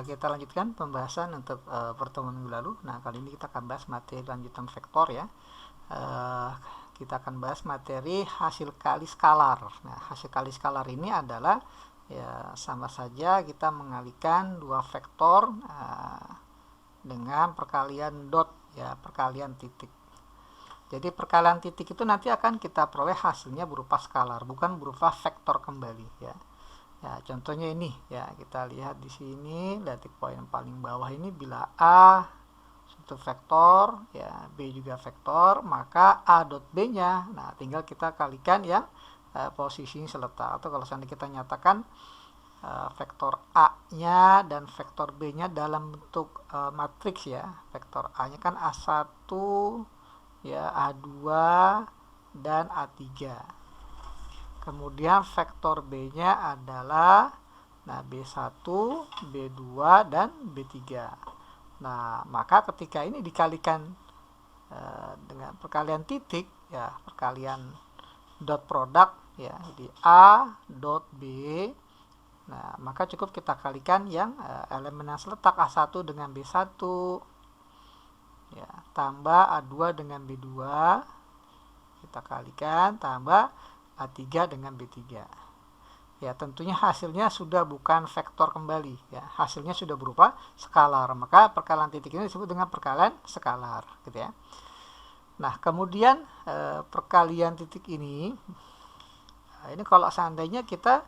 Kita lanjutkan pembahasan untuk pertemuan minggu lalu. Nah, kali ini kita akan bahas materi lanjutan vektor ya. Kita akan bahas materi hasil kali skalar. Nah, hasil kali skalar ini adalah ya sama saja kita mengalihkan dua vektor dengan perkalian dot ya, perkalian titik. Jadi perkalian titik itu nanti akan kita peroleh hasilnya berupa skalar, bukan berupa vektor kembali ya. Ya, contohnya ini ya, kita lihat di sini detik poin paling bawah ini, bila A suatu vektor ya, B juga vektor, maka A dot B-nya, nah tinggal kita kalikan yang posisinya seletak. Atau kalau seandainya kita nyatakan vektor A-nya dan vektor B-nya dalam bentuk matriks ya. Vektor A-nya kan A1 ya, A2 dan A3. Kemudian vektor B-nya adalah B1, B2 dan B3. Nah, maka ketika ini dikalikan dengan perkalian titik ya, perkalian dot produk ya, di A dot B. Nah, maka cukup kita kalikan yang elemen yang seletak A1 dengan B1 ya, tambah A2 dengan B2, kita kalikan tambah A3 dengan B3. Ya, tentunya hasilnya sudah bukan vektor kembali ya, hasilnya sudah berupa skalar. Maka perkalian titik ini disebut dengan perkalian skalar gitu ya. Nah, kemudian perkalian titik ini kalau seandainya kita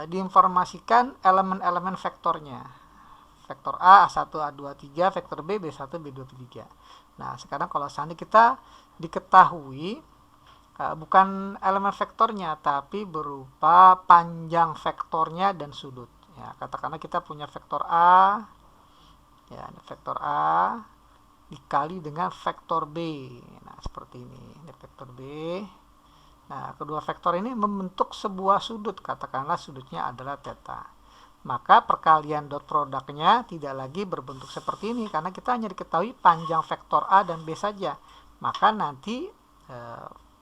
diinformasikan elemen-elemen vektornya. Vektor A, A1, A2, A3, vektor B, B1, B2, B3. Nah, sekarang kalau seandainya kita diketahui bukan elemen vektornya, tapi berupa panjang vektornya dan sudut. Ya, katakanlah kita punya vektor A, ya, vektor A dikali dengan vektor B. Nah, seperti ini. Ini vektor B. Nah, kedua vektor ini membentuk sebuah sudut, katakanlah sudutnya adalah theta. Maka perkalian dot produknya tidak lagi berbentuk seperti ini, karena kita hanya diketahui panjang vektor A dan B saja. Maka nanti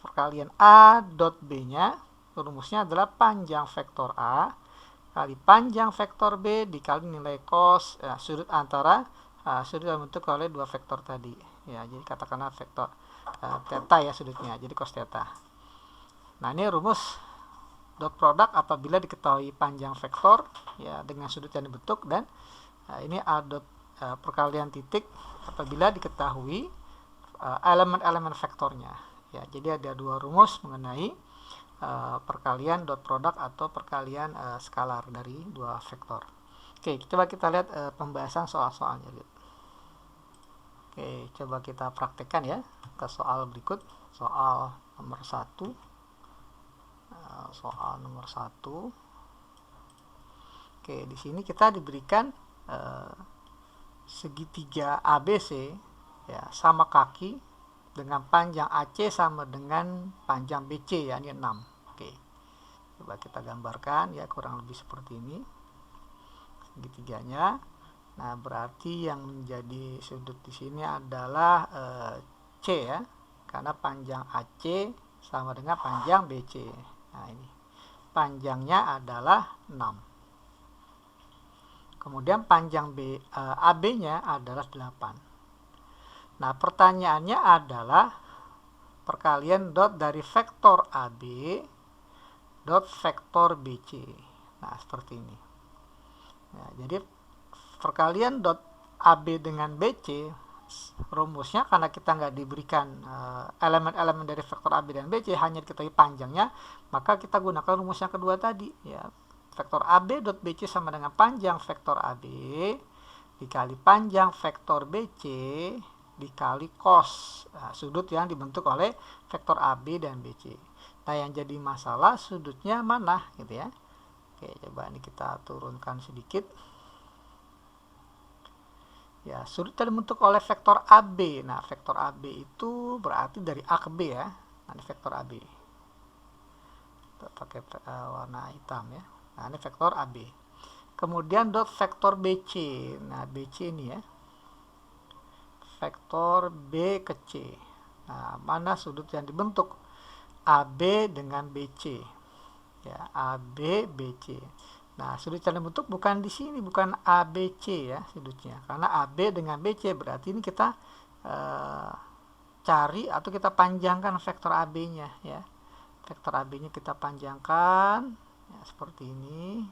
perkalian A dot B-nya rumusnya adalah panjang vektor A kali panjang vektor B dikali nilai cos sudut antara sudut yang bentuk oleh dua vektor tadi ya. Jadi katakanlah vektor theta ya sudutnya, jadi cos theta. Nah, ini rumus dot produk apabila diketahui panjang vektor ya dengan sudut yang dibentuk, dan ini A dot perkalian titik apabila diketahui elemen-elemen vektornya. Ya, jadi ada dua rumus mengenai perkalian dot produk atau perkalian skalar dari dua vektor. Oke, coba kita lihat pembahasan soal-soalnya. Oke, coba kita praktekkan ya ke soal berikut. Soal nomor 1. Soal nomor 1. Oke, di sini kita diberikan segitiga ABC ya, sama kaki dengan panjang AC sama dengan panjang BC ya, ini 6. Oke. Coba kita gambarkan ya, kurang lebih seperti ini segitiganya. Nah, berarti yang menjadi sudut di sini adalah C ya, karena panjang AC sama dengan panjang BC. Nah, ini panjangnya adalah 6. Kemudian panjang AB-nya adalah 8. Nah, pertanyaannya adalah perkalian dot dari vektor AB dot vektor BC. Nah, seperti ini. Ya, jadi perkalian dot AB dengan BC rumusnya, karena kita nggak diberikan elemen-elemen dari vektor AB dan BC, hanya diketahui panjangnya, maka kita gunakan rumus yang kedua tadi ya. Vektor AB dot BC sama dengan panjang vektor AB dikali panjang vektor BC dikali cos sudut yang dibentuk oleh vektor AB dan BC. Nah, yang jadi masalah sudutnya mana gitu ya. Oke, coba ini kita turunkan sedikit. Ya, sudut yang dibentuk oleh vektor AB. Nah, vektor AB itu berarti dari A ke B ya. Nah, ini vektor AB. Kita pakai warna hitam ya. Nah, ini vektor AB. Kemudian dot vektor BC. Nah, BC ini ya. Vektor B ke C. Nah, mana sudut yang dibentuk? AB dengan BC. Ya, AB, BC. Nah, sudut cari bentuk bukan di sini, bukan ABC ya sudutnya. Karena AB dengan BC berarti ini kita cari atau kita panjangkan vektor AB-nya ya. Vektor AB-nya kita panjangkan ya, seperti ini.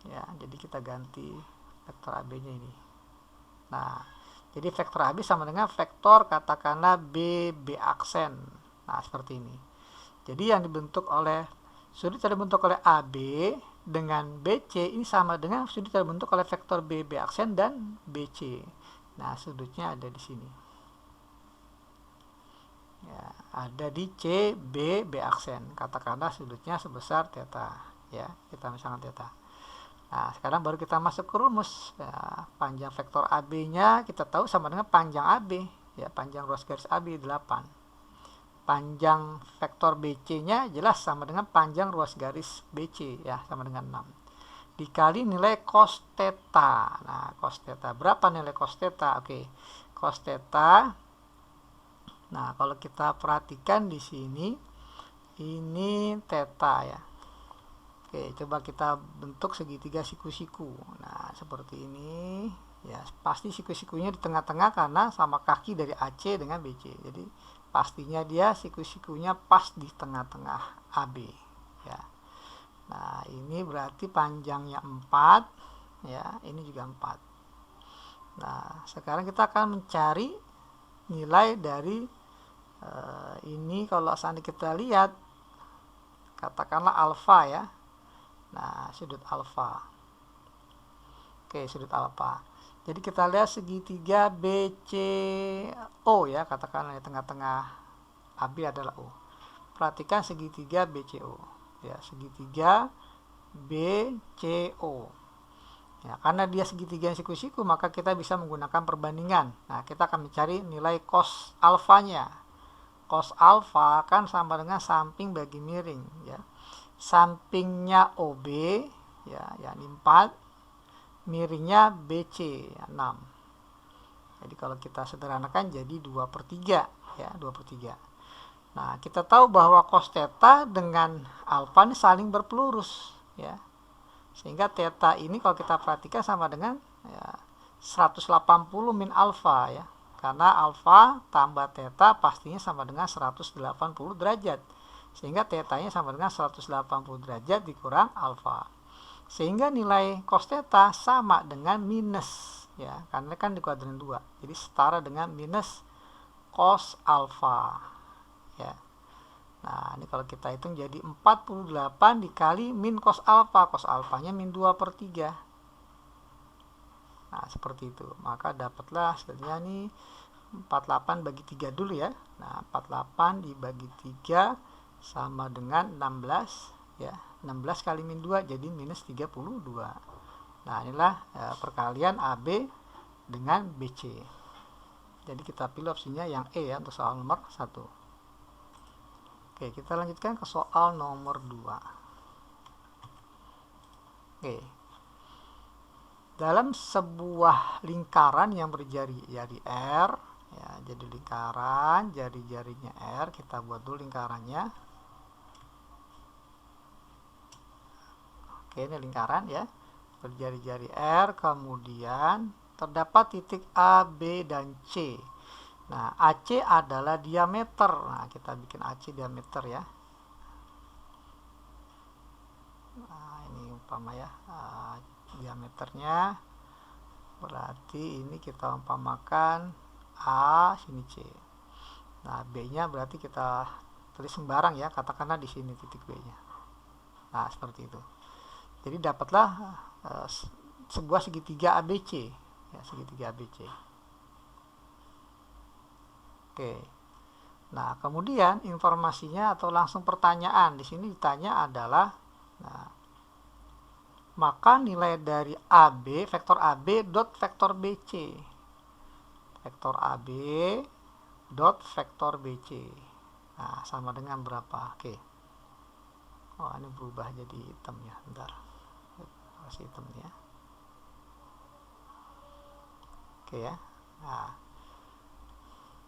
Ya, jadi kita ganti vektor AB-nya ini. Nah, jadi vektor AB sama dengan vektor katakanlah B aksen. Nah, seperti ini. Jadi yang dibentuk oleh sudut yang dibentuk oleh AB dengan BC ini sama dengan sudut yang dibentuk oleh vektor B aksen dan BC. Nah, sudutnya ada di sini. Ya, ada di C, B aksen. Katakanlah sudutnya sebesar theta. Ya, kita misalkan theta. Nah, sekarang baru kita masuk ke rumus. Ya, panjang vektor AB-nya kita tahu sama dengan panjang AB. Ya, panjang ruas garis AB 8. Panjang vektor BC-nya jelas sama dengan panjang ruas garis BC ya, sama dengan 6. Dikali nilai cos theta. Nah, cos theta. Berapa nilai cos theta? Oke. Cos theta. Nah, kalau kita perhatikan di sini ini theta ya. Oke, coba kita bentuk segitiga siku-siku. Nah, seperti ini. Ya, pasti siku-sikunya di tengah-tengah karena sama kaki dari AC dengan BC. Jadi pastinya dia siku-sikunya pas di tengah-tengah AB ya. Nah, ini berarti panjangnya 4 ya, ini juga 4. Nah, sekarang kita akan mencari nilai dari ini. Kalau seandainya kita lihat katakanlah alfa ya. Nah, sudut alfa. Oke, sudut alfa. Jadi kita lihat segitiga BCO ya, katakanlah di tengah-tengah AB adalah O. Perhatikan segitiga BCO ya, segitiga BCO. Ya, karena dia segitiga siku-siku maka kita bisa menggunakan perbandingan. Nah, kita akan mencari nilai cos alfanya. Cos alfa kan sama dengan samping bagi miring ya. Sampingnya OB ya, yakni 4. Miringnya BC 6. Jadi kalau kita sederhanakan jadi 2/3 ya, 2/3. Nah, kita tahu bahwa cos theta dengan alfa ini saling berpelurus ya. Sehingga theta ini kalau kita perhatikan sama dengan ya, 180 min alfa ya. Karena alfa tambah theta pastinya sama dengan 180 derajat. Sehingga theta-nya sama dengan 180 derajat dikurang alfa. Sehingga nilai cos theta sama dengan minus ya, karena kan di kuadran 2. Jadi setara dengan minus cos alfa ya. Nah, ini kalau kita hitung jadi 48 dikali min cos alfa. Cos alfanya min 2/3. Nah, seperti itu. Maka dapatlah sebenarnya nih 48 bagi 3 dulu ya. Nah, 48 dibagi 3 sama dengan 16 ya. 16 kali min 2 jadi minus 32. Nah, inilah perkalian AB dengan BC. Jadi kita pilih opsinya yang E ya untuk soal nomor 1. Oke, kita lanjutkan ke soal nomor 2. Oke. Dalam sebuah lingkaran yang berjari-jari R ya, jadi lingkaran, jari-jarinya R, kita buat dulu lingkarannya. Oke, ini lingkaran ya, berjari-jari R, kemudian terdapat titik A, B, dan C. Nah, AC adalah diameter. Nah, kita bikin AC diameter ya. Nah, ini umpama ya, diameternya berarti ini kita umpamakan A, sini C. Nah, B-nya berarti kita tulis sembarang ya, katakanlah di sini titik B-nya. Nah, seperti itu. Jadi dapatlah sebuah segitiga ABC ya, segitiga ABC. Oke. Nah, kemudian informasinya atau langsung pertanyaan di sini ditanya adalah nah, maka nilai dari AB, vektor AB dot vektor BC. Vektor AB dot vektor BC. Nah, sama dengan berapa? Oke. Oh, ini berubah jadi hitam ya. Bentar. Kasih hitam ya. Oke ya. Nah,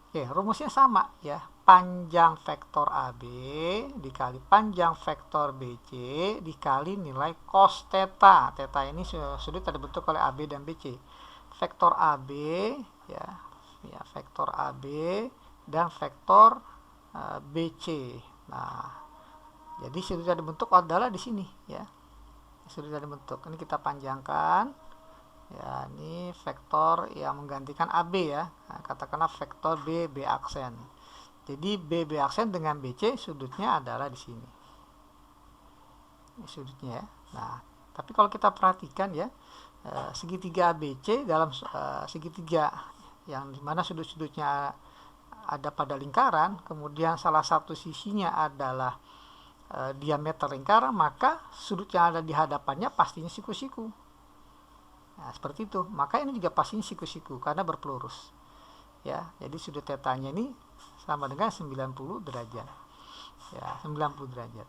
Oke, rumusnya sama ya. Panjang vektor AB dikali panjang vektor BC dikali nilai cos theta. Theta ini sudut yang dibentuk oleh AB dan BC. Vektor AB ya, vektor AB dan vektor BC. Nah, jadi sudut yang dibentuk adalah di sini ya. Sudut yang dibentuk. Ini kita panjangkan. Ya, ini vektor yang menggantikan AB ya. Nah, katakanlah vektor B aksen. Jadi B aksen dengan BC sudutnya adalah di sini. Ini sudutnya ya. Nah, tapi kalau kita perhatikan ya, segitiga ABC dalam segitiga yang dimana sudut-sudutnya ada pada lingkaran, kemudian salah satu sisinya adalah diameter lingkaran, maka sudut yang ada di hadapannya pastinya siku-siku. Nah, seperti itu. Maka ini juga pastinya siku-siku karena berpelurus. Ya, jadi sudut tetanya ini sama dengan 90 derajat. Ya, 90 derajat.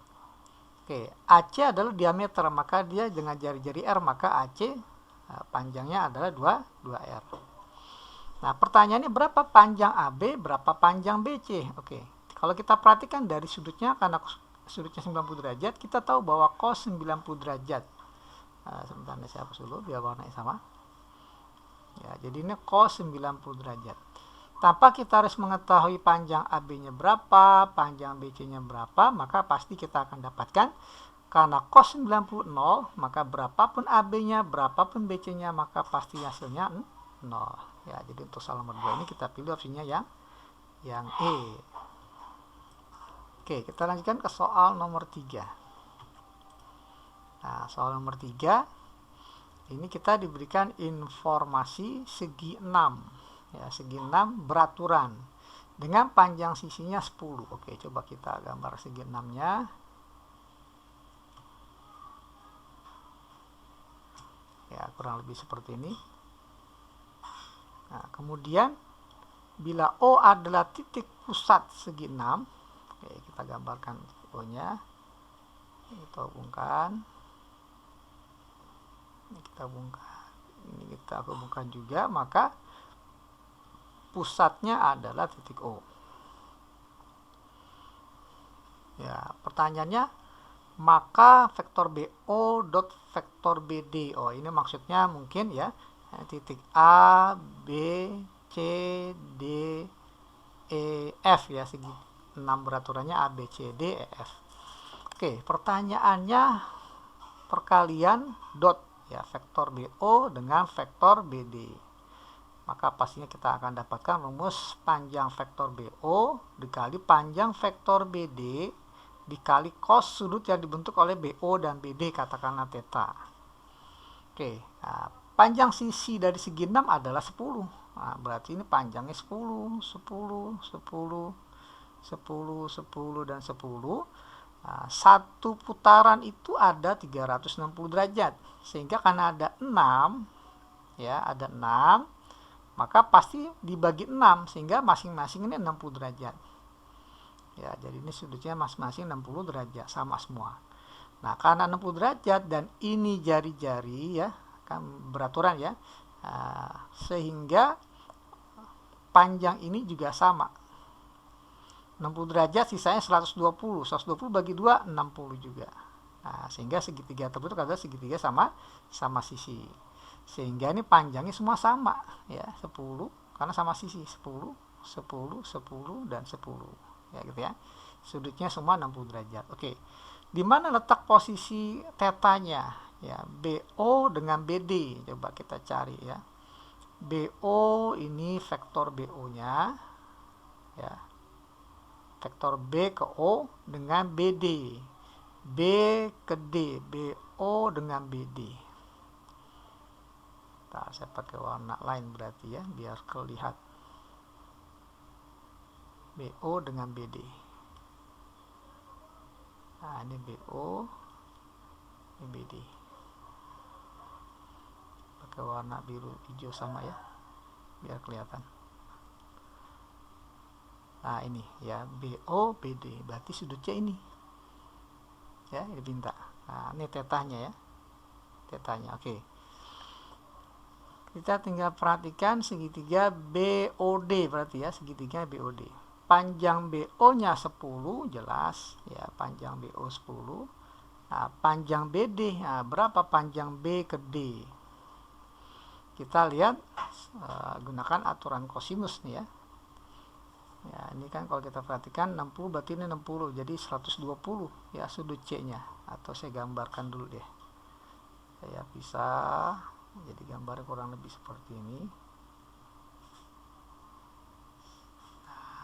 Oke, AC adalah diameter, maka dia dengan jari-jari R, maka AC panjangnya adalah 2R. Nah, pertanyaannya berapa panjang AB, berapa panjang BC? Oke, kalau kita perhatikan dari sudutnya, karena sudutnya 90 derajat, kita tahu bahwa cos 90 derajat. Sebentar saya hapus dulu biar warnanya sama ya. Jadi ini cos 90 derajat. Tanpa kita harus mengetahui panjang AB nya berapa, panjang BC nya berapa, maka pasti kita akan dapatkan karena cos 90 0, maka berapapun AB nya, berapapun BC nya, maka pasti hasilnya 0 ya. Jadi untuk soal nomor 2 ini kita pilih opsinya yang E. Oke, kita lanjutkan ke soal nomor 3. Nah, soal nomor 3 ini kita diberikan informasi segi 6 ya, segi 6 beraturan dengan panjang sisinya 10. Oke, coba kita gambar segi 6 nya ya, kurang lebih seperti ini. Nah, kemudian bila O adalah titik pusat segi 6, oke, kita gambarkan O nya, kita hubungkan. Ini kita hubungkan juga, maka pusatnya adalah titik O ya. Pertanyaannya, maka vektor BO dot vektor BD. Oh, ini maksudnya mungkin ya, titik A, B, C, D, E, F ya, segi 6 beraturannya A, B, C, D, E, F. Oke, pertanyaannya perkalian dot ya, vektor BO dengan vektor BD. Maka pastinya kita akan dapatkan rumus panjang vektor BO dikali panjang vektor BD dikali cos sudut yang dibentuk oleh BO dan BD, katakanlah theta. Oke, nah, panjang sisi dari segi 6 adalah 10. Nah, berarti ini panjangnya 10, 10, 10, 10, 10, dan 10. Nah, satu putaran itu ada 360 derajat. Sehingga karena ada 6 ya, ada 6, maka pasti dibagi 6 sehingga masing-masing ini 60 derajat. Ya, jadi ini sudutnya masing-masing 60 derajat, sama semua. Nah, karena 60 derajat dan ini jari-jari ya, kan beraturan ya. Sehingga panjang ini juga sama. 60 derajat sisanya 120. 120 bagi 2 60 juga. Nah, sehingga segitiga terbentuk adalah segitiga sama sisi. Sehingga ini panjangnya semua sama ya, 10 karena sama sisi, 10, 10, 10 dan 10. Ya gitu ya. Sudutnya semua 60 derajat. Oke. Di mana letak posisi tetanya? Ya, BO dengan BD. Coba kita cari ya. BO ini vektor BO-nya ya. Vektor B ke O dengan BD. B ke D, BO dengan BD. Nah, saya pakai warna lain berarti ya, biar kelihatan. BO dengan BD. Nah, ini BO, ini BD. Pakai warna biru hijau sama ya, biar kelihatan. Nah, ini ya, BO, BD. Berarti sudutnya ini. Ya, ini bintang. Nah, ini tetanya ya. Tetanya. Oke. kita tinggal perhatikan segitiga BOD, berarti ya segitiga BOD. Panjang BO-nya 10, jelas ya, panjang BO 10. Nah, panjang BD, nah, berapa panjang B ke D? Kita lihat gunakan aturan kosinus nih ya. Ya, ini kan kalau kita perhatikan 60 berarti ini 60, jadi 120 ya sudut C-nya. Atau saya gambarkan dulu deh. Saya bisa, jadi gambarnya kurang lebih seperti ini.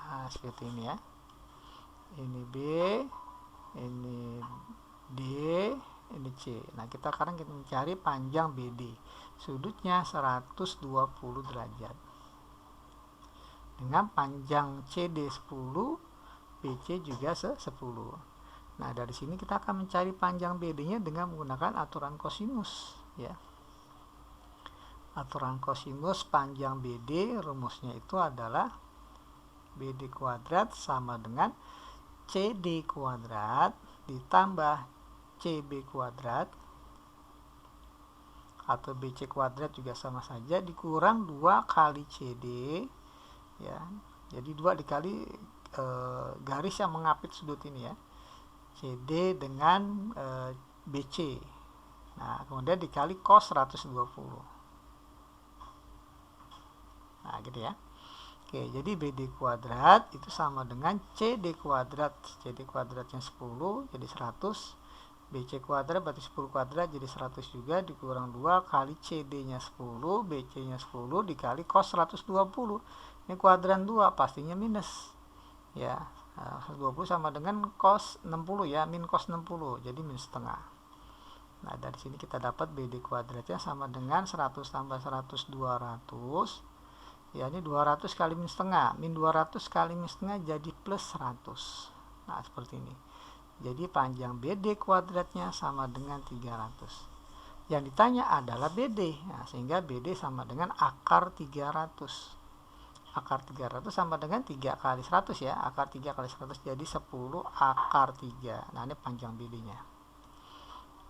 Nah, seperti ini ya. Ini B, ini D, ini C. Nah, kita sekarang kita mencari panjang BD. Sudutnya 120 derajat. Dengan panjang CD 10, BC juga 10. Nah, dari sini kita akan mencari panjang BD-nya dengan menggunakan aturan kosinus ya. Aturan kosinus panjang BD, rumusnya itu adalah BD kuadrat sama dengan CD kuadrat ditambah CB kuadrat atau BC kuadrat juga sama saja dikurang 2 kali CD ya. Jadi 2 dikali garis yang mengapit sudut ini ya, CD dengan BC. Nah, kemudian dikali cos 120. Nah, gitu ya. Oke, jadi BD kuadrat itu sama dengan CD kuadrat. CD kuadratnya 10 jadi 100. BC kuadrat berarti 10 kuadrat jadi 100 juga, dikurang 2 kali CD-nya 10, BC-nya 10 dikali cos 120. Ini kuadran 2 pastinya minus. Ya, 120 sama dengan cos 60 ya, min cos 60, jadi minus setengah. Nah, dari sini kita dapat BD kuadratnya sama dengan 100 tambah 100 200. Ya, ini 200 kali min setengah. Min 200 kali min setengah jadi plus 100. Nah, seperti ini. Jadi panjang BD kuadratnya sama dengan 300. Yang ditanya adalah BD. Nah, sehingga BD sama dengan akar 300. Akar 300 sama dengan 3 kali 100 ya. Akar 3 kali 100 jadi 10 akar 3. Nah, ini panjang BD-nya.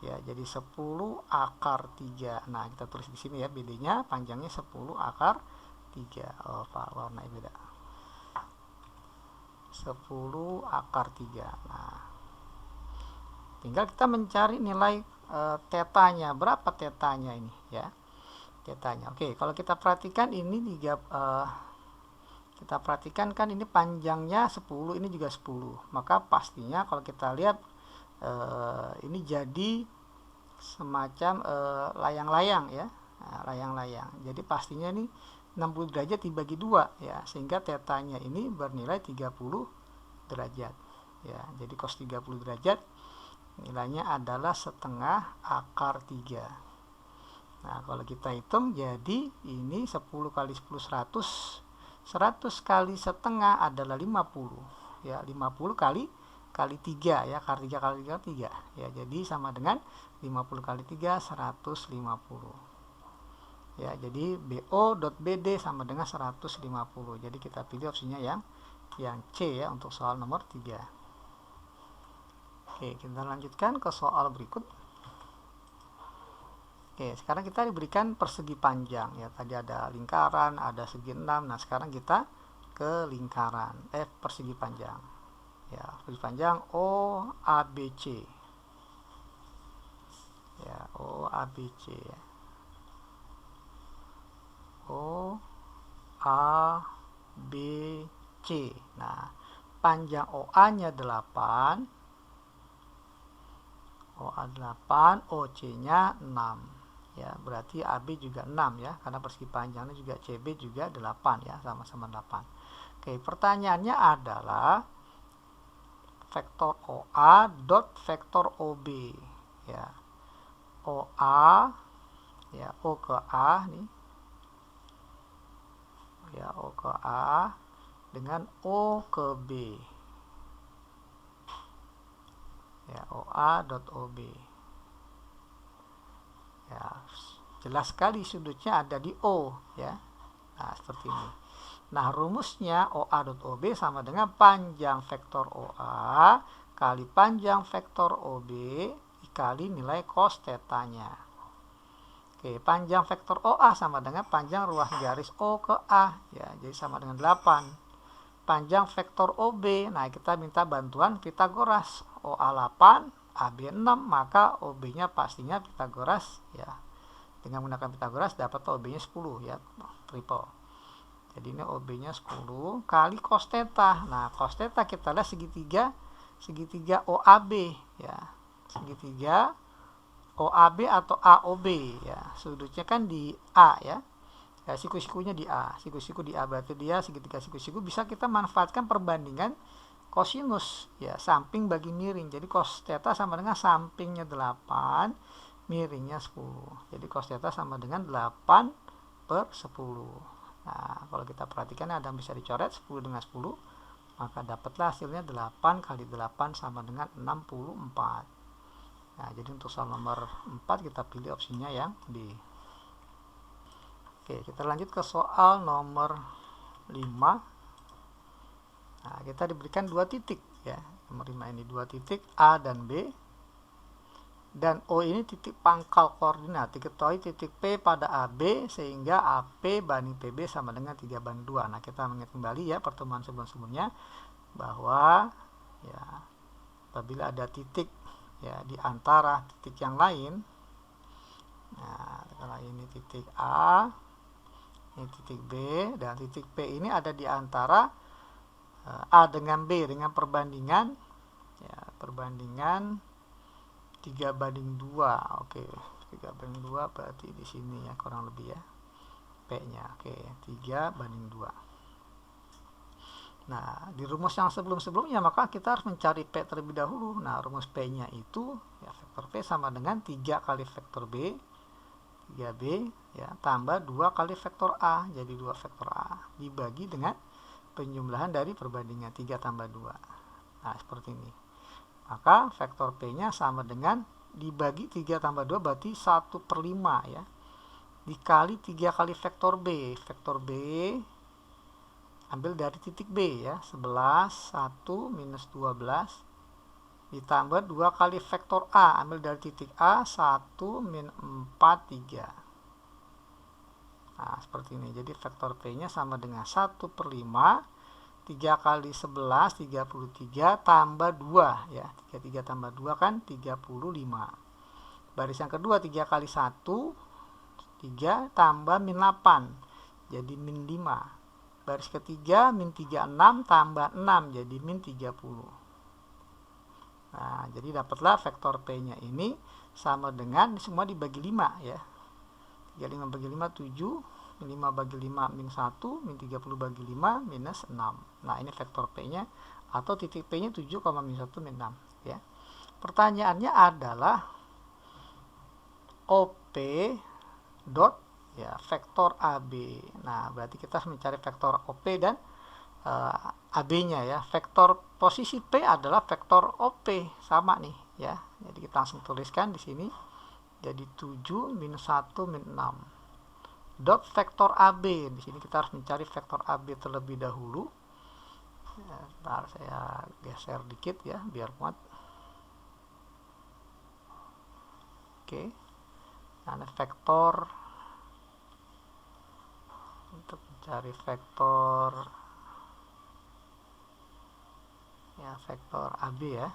Ya, jadi 10 akar 3. Nah, kita tulis di sini ya, BD-nya panjangnya 10 akar 3. Oh, Pak, warnanya beda. 10 akar 3. Nah, tinggal kita mencari nilai tetanya. Berapa tetanya ini ya? Tetanya. Oke, kalau kita perhatikan ini kita perhatikan kan ini panjangnya 10, ini juga 10. Maka pastinya kalau kita lihat ini jadi semacam layang-layang ya. Nah, layang-layang. Jadi pastinya ini 60 derajat dibagi 2 ya, sehingga tetanya ini bernilai 30 derajat ya. Jadi cos 30 derajat nilainya adalah setengah akar 3. Nah, kalau kita hitung jadi ini 10 kali 10 100. 100 kali setengah adalah 50 ya, 50 kali 3 ya, akar 3 kali 3 3 ya, jadi sama dengan 50 kali 3 150 ya. Jadi BO.BD sama dengan 150. Jadi kita pilih opsinya yang C ya untuk soal nomor 3. Oke, kita lanjutkan ke soal berikut. Oke, sekarang kita diberikan persegi panjang ya. Tadi ada lingkaran, ada segi 6. Nah, sekarang kita ke lingkaran, persegi panjang. Ya, persegi panjang OABC. Ya, OABC ya. OABC. Nah, panjang OA-nya 8. OA 8, OC-nya 6 ya, berarti AB juga 6 ya, karena persegi panjangnya juga CB juga 8 ya, sama-sama 8. Oke, pertanyaannya adalah vektor OA dot vektor OB ya. OA ya, O ke A nih ya, O ke A dengan O ke B ya, OA dot OB ya, jelas sekali sudutnya ada di O ya. Nah, seperti ini. Nah, rumusnya OA dot OB sama dengan panjang vektor OA kali panjang vektor OB dikali nilai cos tetanya. Oke, Oke, panjang vektor OA sama dengan panjang ruas garis O ke A ya, jadi sama dengan 8. Panjang vektor OB, nah kita minta bantuan Pitagoras. OA 8, AB 6, maka OB-nya pastinya Pitagoras ya. Dengan menggunakan Pitagoras dapat OB-nya 10 ya, triple. Jadi ini OB-nya 10 kali cos theta. Nah, cos theta kita lihat segitiga OAB ya. Segitiga OAB atau AOB ya. Sudutnya kan di A ya. Ya, siku-sikunya di A. Siku-siku di A berarti dia segitiga siku-siku, bisa kita manfaatkan perbandingan kosinus ya, samping bagi miring. Jadi cos theta sama dengan sampingnya 8, miringnya 10. Jadi cos theta sama dengan 8/10. Nah, kalau kita perhatikan ada yang bisa dicoret 10 dengan 10, maka dapatlah hasilnya 8 kali 8 sama dengan 64. Nah, jadi untuk soal nomor 4 kita pilih opsinya yang D. Oke, kita lanjut ke soal nomor 5. Nah, kita diberikan 2 titik ya. Nomor 5 ini 2 titik A dan B. Dan O ini titik pangkal koordinat. Diketahui titik P pada AB sehingga AP banding PB sama dengan 3/2. Nah, kita mengingat kembali ya pertemuan sebelum-sebelumnya bahwa ya apabila ada titik ya di antara titik yang lain. Nah, kalau ini titik A, ini titik B, dan titik P ini ada di antara A dengan B dengan perbandingan ya, perbandingan 3/2. Oke, 3/2 berarti di sini ya kurang lebih ya P-nya. Oke, 3/2. Nah, di rumus yang sebelum-sebelumnya maka kita harus mencari P terlebih dahulu. Nah, rumus P-nya itu ya vektor P sama dengan 3 kali vektor B, 3B ya, tambah 2 kali vektor A, jadi 2 vektor A dibagi dengan penjumlahan dari perbandingan 3 tambah 2. Nah, seperti ini. Maka vektor P-nya sama dengan dibagi 3 tambah 2 berarti 1/5 ya. Dikali 3 kali vektor B. Vektor B ambil dari titik B ya. 11, 1, minus 12. Ditambah 2 kali vektor A. Ambil dari titik A, 1, min 4, 3. Nah, seperti ini. Jadi vektor P-nya sama dengan 1/5. 3 kali 11, 33, tambah 2 ya. 33 tambah 2 kan 35. Baris yang kedua 3 kali 1, 3, tambah min 8, jadi min 5. Baris ketiga min 36 tambah 6, jadi min 30. Nah, jadi dapatlah vektor P-nya ini sama dengan semua dibagi 5 ya. 35 bagi 5, 7. 5 bagi 5 min 1, min 30 bagi 5 minus 6. Nah, ini vektor P-nya atau titik P-nya 7, min 1 min 6 ya. Pertanyaannya adalah OP dot ya vektor AB. Nah, berarti kita harus mencari vektor OP dan AB-nya ya. Vektor posisi P adalah vektor OP, sama nih ya. Jadi kita langsung tuliskan di sini. Jadi 7 minus 1 min 6. Dot vektor AB. Di sini kita harus mencari vektor AB terlebih dahulu. Ya, ntar saya geser dikit ya biar muat. Oke. Nah, vektor untuk mencari vektor ya vektor AB ya.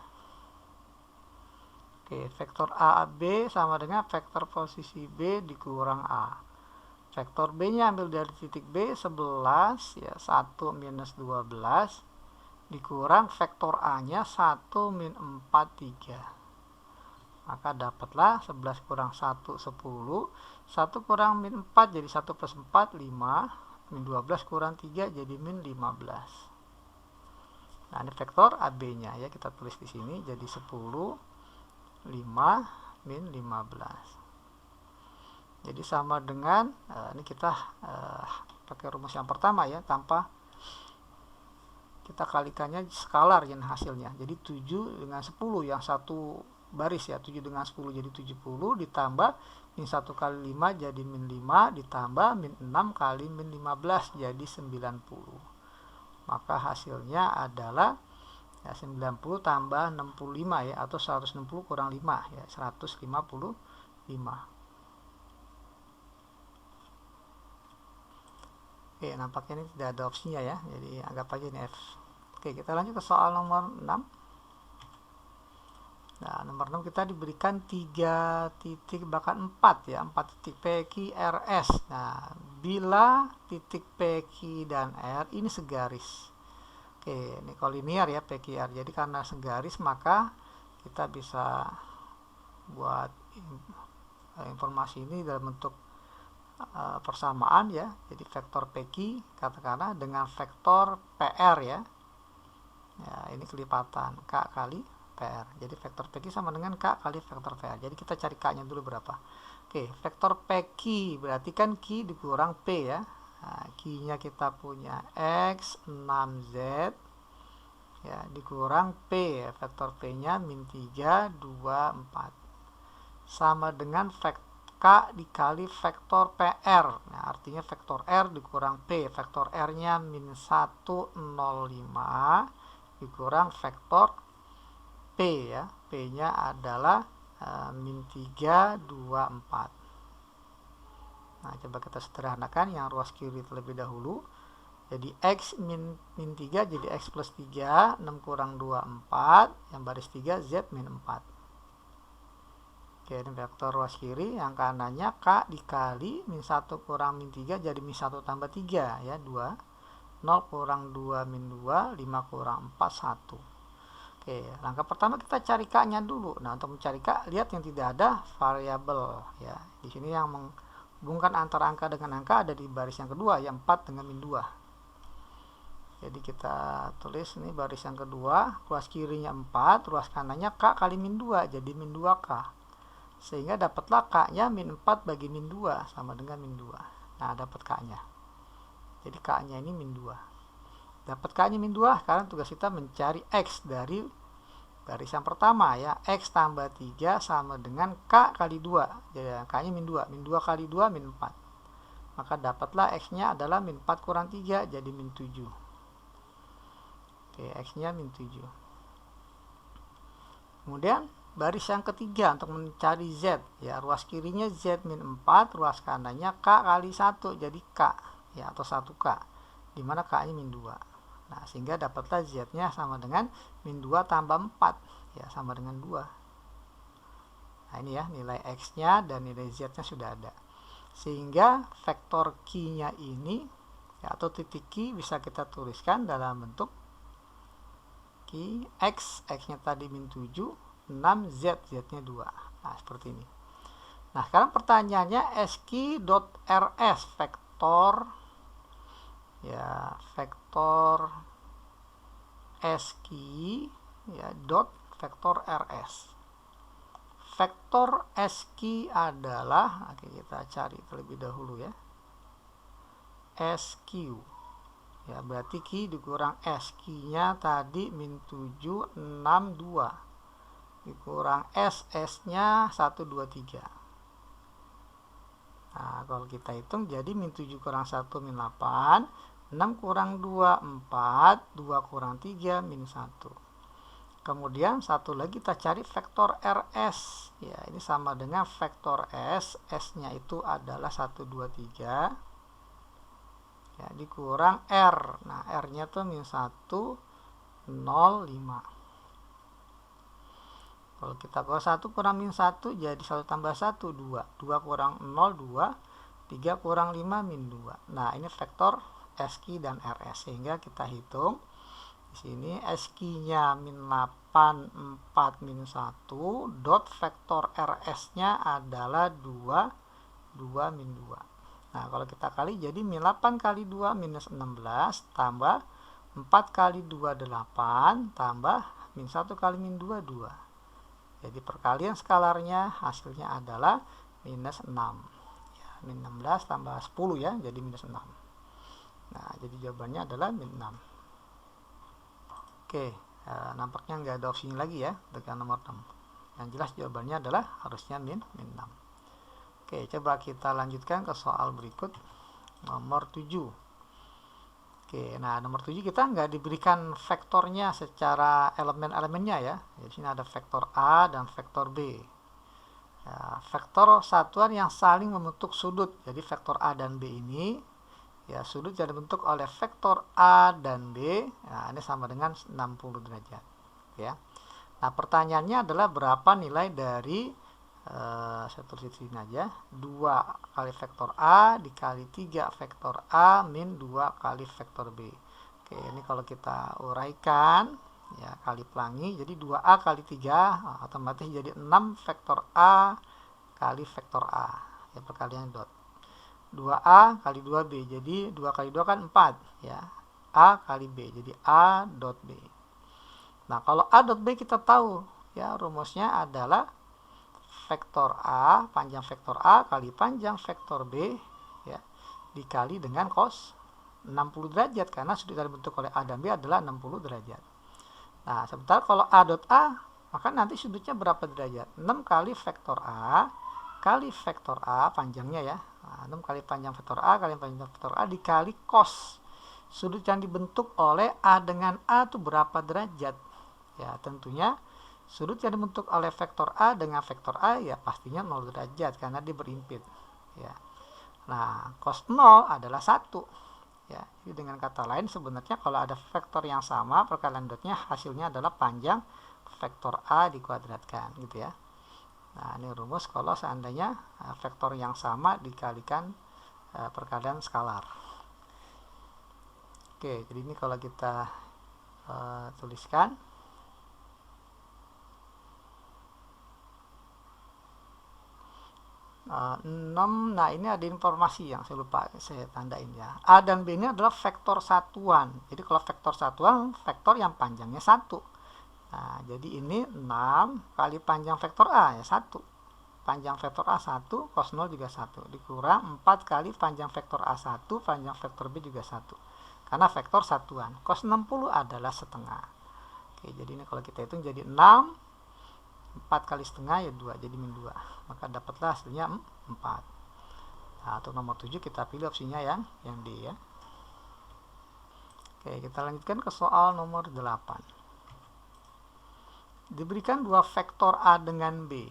Oke, vektor AB sama dengan vektor posisi B dikurang A. Vektor B-nya ambil dari titik B 11 ya, 1 minus 12 dikurang vektor A-nya 1 min 4, 3. Maka dapatlah 11 kurang 1, 10. 1 kurang min 4 jadi 1 plus 4, 5. Min 12 kurang 3 jadi min 15. Nah, ini vektor AB-nya ya, kita tulis di sini jadi 10, 5, min 15. Jadi sama dengan ini kita pakai rumus yang pertama ya, tanpa kita kalikannya skalar yang hasilnya. Jadi 7 dengan 10 yang satu baris ya, 7 dengan 10 jadi 70 ditambah min 1 kali 5 jadi min 5 ditambah min 6 kali min 15 jadi 90. Maka hasilnya adalah ya 90 tambah 65 ya, atau 160 kurang 5 ya, 155. Oke, nampaknya ini tidak ada opsinya ya, jadi anggap aja ini F. Oke, kita lanjut ke soal nomor 6. Nah, nomor 6 kita diberikan 3 titik bahkan 4 ya, 4 titik PQ RS. Nah, bila titik PQ dan R ini segaris. Oke, ini kolinier ya PQR. Jadi karena segaris maka kita bisa buat informasi ini dalam bentuk persamaan ya. Jadi vektor PQ katakanlah dengan vektor PR ya. Ya, ini kelipatan K kali PR. Jadi vektor PQ sama dengan K kali vektor PR. Jadi kita cari K-nya dulu berapa. Oke, vektor PQ berarti kan Q dikurang P ya. Nah, Q-nya kita punya X 6Z ya, dikurang P ya, vektor P-nya min 3, 2, 4. Sama dengan K dikali vektor PR. Nah, artinya vektor R dikurang P. Vektor R-nya min 1, 0, 5 dikurang vektor P ya. P-nya adalah min 3, 2, 4. Nah, coba kita sederhanakan yang ruas kiri terlebih dahulu. Jadi X min 3 jadi X plus 3, 6 kurang 2, 4. Yang baris 3, Z min 4. Oke, ini vektor ruas kiri. Yang kanannya K dikali min 1 kurang min 3 jadi min 1 tambah 3 ya, 2. 0 kurang 2 min 2, 5 kurang 4, 1. Oke, langkah pertama kita cari K-nya dulu. Nah, untuk mencari K, lihat yang tidak ada variabel ya. Di sini yang menghubungkan antara angka dengan angka ada di baris yang kedua ya, 4 dengan min 2. Jadi kita tulis ini baris yang kedua, ruas kirinya 4, ruas kanannya K kali min 2, jadi min 2K. Sehingga dapatlah K-nya min 4 bagi min 2 sama dengan min 2. Nah, dapat K-nya. Jadi K-nya ini min 2. Dapat K-nya min 2, sekarang tugas kita mencari X dari baris yang pertama ya. X tambah 3 sama dengan K kali 2. Jadi K-nya min 2. Min 2 kali 2 min 4. Maka dapatlah X-nya adalah min 4 kurang 3, jadi min 7. Oke, X-nya min 7. Kemudian baris yang ketiga untuk mencari Z ya. Ruas kirinya Z min 4, ruas kanannya K kali 1, jadi K ya, atau 1K. Dimana K-nya min 2. Nah, sehingga dapatlah Z-nya sama dengan min 2 tambah 4 ya, sama dengan 2. Nah, ini ya nilai X-nya dan nilai Z-nya sudah ada. Sehingga vektor Q-nya ini ya, atau titik Q bisa kita tuliskan dalam bentuk Q X, X-nya tadi min 7, 6 Z, Z-nya 2. Nah, seperti ini. Nah, sekarang pertanyaannya SQ.RS vektor ya, vektor SQ ya dot vektor RS. Vektor SQ adalah, oke, kita cari terlebih dahulu ya, SQ ya, berarti Q dikurang S. Q-nya tadi min 7, 6, 2 dikurang S, S-nya 1, 2, 3. Nah, kalau kita hitung jadi min 7 kurang 1 min 8, 6 kurang 2, 4, 2 kurang 3, min 1. Kemudian satu lagi kita cari vektor RS. Ya, ini sama dengan vektor S. S-nya itu adalah 1, 2, 3. Ya, dikurang R. Nah, R-nya tuh min 1, 0, 5. Kalau kita kurang 1 kurang min 1 jadi 1 tambah 1, 2. 2 kurang 0, 2. 3 kurang 5, min 2. Nah, ini vektor SQ dan RS. Sehingga kita hitung di sini SQ-nya min 8, 4, min 1, dot vektor RS-nya adalah 2, 2, min 2. Nah, kalau kita kali jadi min 8 kali 2 minus 16 tambah 4 kali 2 8 tambah min 1 kali min 2 2. Jadi perkalian skalarnya hasilnya adalah minus 6. Ya, min 16 tambah 10 ya, jadi minus 6. Nah, jadi jawabannya adalah min 6. Oke, nampaknya nggak ada opsinya lagi ya dengan nomor 6. Yang jelas jawabannya adalah harusnya min 6. Oke, coba kita lanjutkan ke soal berikut, nomor 7. Oke, nah nomor 7 kita nggak diberikan vektornya secara elemen-elemennya ya. Di sini ada vektor A dan vektor B. Ya, vektor satuan yang saling membentuk sudut. Jadi vektor A dan B ini ya sudut yang dibentuk oleh vektor A dan B, nah ini sama dengan 60 derajat ya. Nah pertanyaannya adalah berapa nilai dari saya tulis di sini aja, 2 kali vektor A dikali 3 vektor A min 2 kali vektor B. Oke, ini kalau kita uraikan ya, kali pelangi, jadi 2A kali 3 otomatis jadi 6 vektor A kali vektor A ya, perkalian dot. 2A kali 2B, jadi 2 kali 2 kan 4 ya, A kali B, jadi A dot B. Nah kalau A dot B kita tahu ya, rumusnya adalah vektor A, panjang vektor A kali panjang vektor B ya, dikali dengan cos 60 derajat, karena sudut yang dibentuk oleh A dan B adalah 60 derajat. Nah sementara kalau A dot A, maka nanti sudutnya berapa derajat? 6 kali vektor A kali vektor A panjangnya ya, 6 kali panjang vektor A kali panjang vektor A dikali cos sudut yang dibentuk oleh A dengan A itu berapa derajat ya. Tentunya sudut yang dibentuk oleh vektor A dengan vektor A ya pastinya 0 derajat karena dia berimpit ya. Nah cos 0 adalah 1 ya. Jadi dengan kata lain sebenarnya kalau ada vektor yang sama, perkalian dotnya hasilnya adalah panjang vektor A dikuadratkan gitu ya. Nah ini rumus kalau seandainya vektor yang sama dikalikan perkalian skalar. Oke, jadi ini kalau kita tuliskan, nah ini ada informasi yang saya lupa saya tandain ya. A dan B ini adalah vektor satuan. Jadi kalau vektor satuan, vektor yang panjangnya 1. Nah, jadi ini 6 kali panjang vektor A ya 1. Panjang vektor A 1, cos 0 juga 1. Dikurang 4 kali panjang vektor A 1, panjang vektor B juga 1. Karena vektor satuan. Cos 60 adalah setengah. Oke, jadi ini kalau kita hitung jadi 6, 4 kali setengah ya 2, jadi min 2. Maka dapatlah hasilnya 4. Nah, untuk nomor 7 kita pilih opsinya yang D ya. Oke, kita lanjutkan ke soal nomor 8. Diberikan dua vektor A dengan B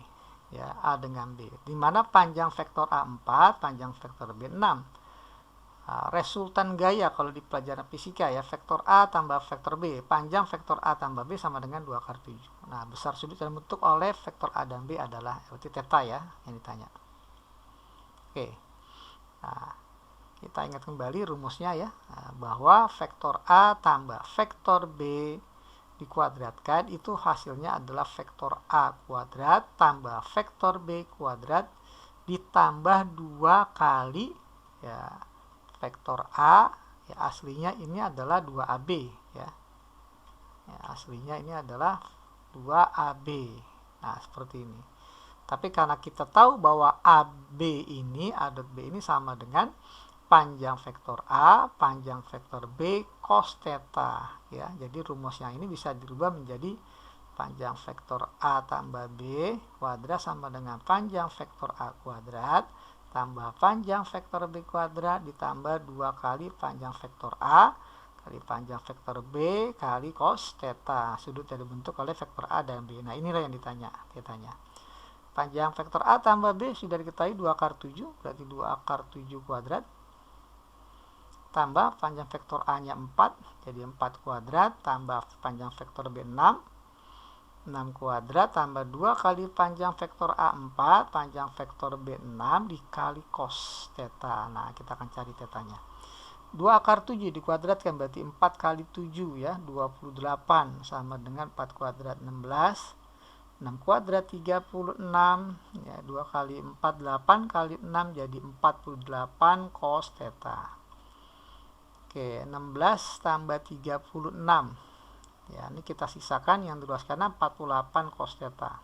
ya, A dengan B, di mana panjang vektor A 4, panjang vektor B 6. Resultan gaya kalau di pelajaran fisika ya, vektor A tambah vektor B, panjang vektor A tambah B sama dengan 2 akar 7. Nah besar sudut yang dibentuk oleh vektor A dan B adalah berarti theta ya yang ditanya. Oke, nah kita ingat kembali rumusnya ya, bahwa vektor A tambah vektor B dikuadratkan itu hasilnya adalah vektor A kuadrat tambah vektor B kuadrat ditambah 2 kali ya vektor A ya, aslinya ini adalah 2AB ya. Aslinya ini adalah 2AB. Nah seperti ini. Tapi karena kita tahu bahwa AB ini, A dot B ini sama dengan panjang vektor A, panjang vektor B, cos theta ya. Jadi rumus yang ini bisa dirubah menjadi panjang vektor A tambah B kuadrat sama dengan panjang vektor A kuadrat tambah panjang vektor B kuadrat ditambah 2 kali panjang vektor A kali panjang vektor B kali cos theta, sudut yang dibentuk oleh vektor A dan B. Nah inilah yang ditanya thetanya. Panjang vektor A tambah B sudah diketahui 2 akar 7, berarti 2 akar 7 kuadrat tambah panjang vektor A nya 4, jadi 4 kuadrat tambah panjang vektor B 6 kuadrat tambah 2 kali panjang vektor A 4, panjang vektor B 6 dikali cos theta. Nah kita akan cari tetanya. 2 akar 7 dikuadratkan berarti 4 kali 7 ya, 28 sama dengan 4 kuadrat 16, 6 kuadrat 36 ya, 2 kali 4 8 kali 6 jadi 48 cos theta. Oke, 16 tambah 36. Ya, ini kita sisakan yang di luar sana 48 cos theta.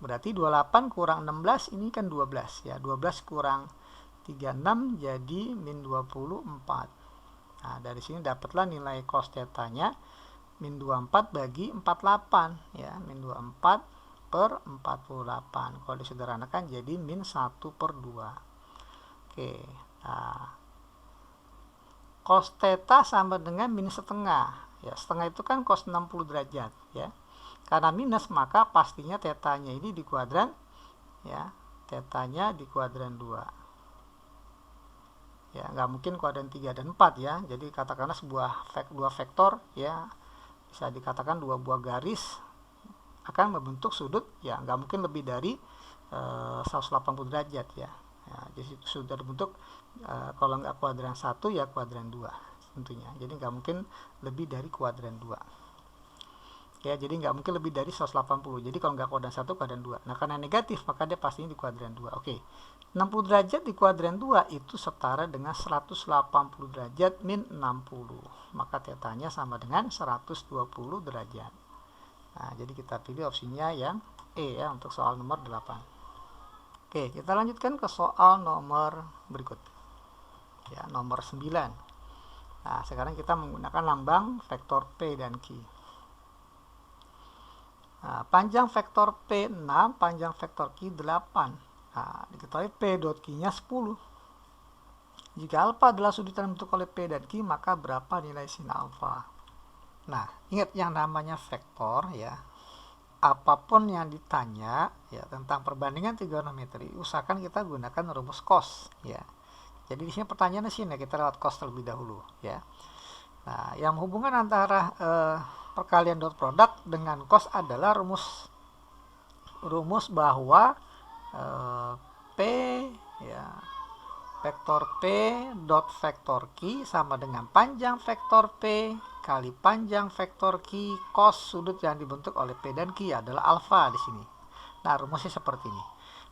Berarti 28 kurang 16 ini kan 12 ya. 12 kurang 36 jadi min 24. Nah, dari sini dapatlah nilai cos theta-nya min 24 bagi 48 ya, min 24 per 48. Kalau disederhanakan jadi min 1/2. Oke, nah cos theta sama dengan minus setengah ya, setengah itu kan cos 60 derajat ya, karena minus maka pastinya tetanya ini di kuadran ya, tetanya di kuadran 2 ya nggak mungkin kuadran 3 dan 4 ya. Jadi katakanlah dua vektor ya, bisa dikatakan dua buah garis akan membentuk sudut ya nggak mungkin lebih dari 180 derajat ya. Jadi sudah dibentuk kalau nggak kuadran 1 ya kuadran 2 tentunya. Jadi nggak mungkin lebih dari kuadran 2 ya, jadi nggak mungkin lebih dari 180. Jadi kalau nggak kuadran 1 kuadran 2. Nah karena negatif maka dia pastinya di kuadran 2. Oke, 60 derajat di kuadran 2 itu setara dengan 180 derajat min 60, maka tetanya sama dengan 120 derajat. Nah jadi kita pilih opsinya yang E ya untuk soal nomor 8. Oke, kita lanjutkan ke soal nomor berikut ya, nomor 9. Nah sekarang kita menggunakan lambang vektor P dan Q. Nah, panjang vektor P 6, panjang vektor Q 8. Nah, diketahui P dot Q-nya 10. Jika alfa adalah sudut yang dibentuk oleh P dan Q, maka berapa nilai sin alfa? Nah, ingat yang namanya vektor ya. Apapun yang ditanya ya tentang perbandingan trigonometri, usahakan kita gunakan rumus cos ya. Jadi di sini pertanyaannya sini kita lewat cos terlebih dahulu ya. Nah, yang menghubungkan antara perkalian dot produk dengan cos adalah rumus bahwa P ya vektor P dot vektor Q sama dengan panjang vektor P kali panjang vektor Q cos sudut yang dibentuk oleh P dan Q adalah alfa di sini. Nah, rumusnya seperti ini.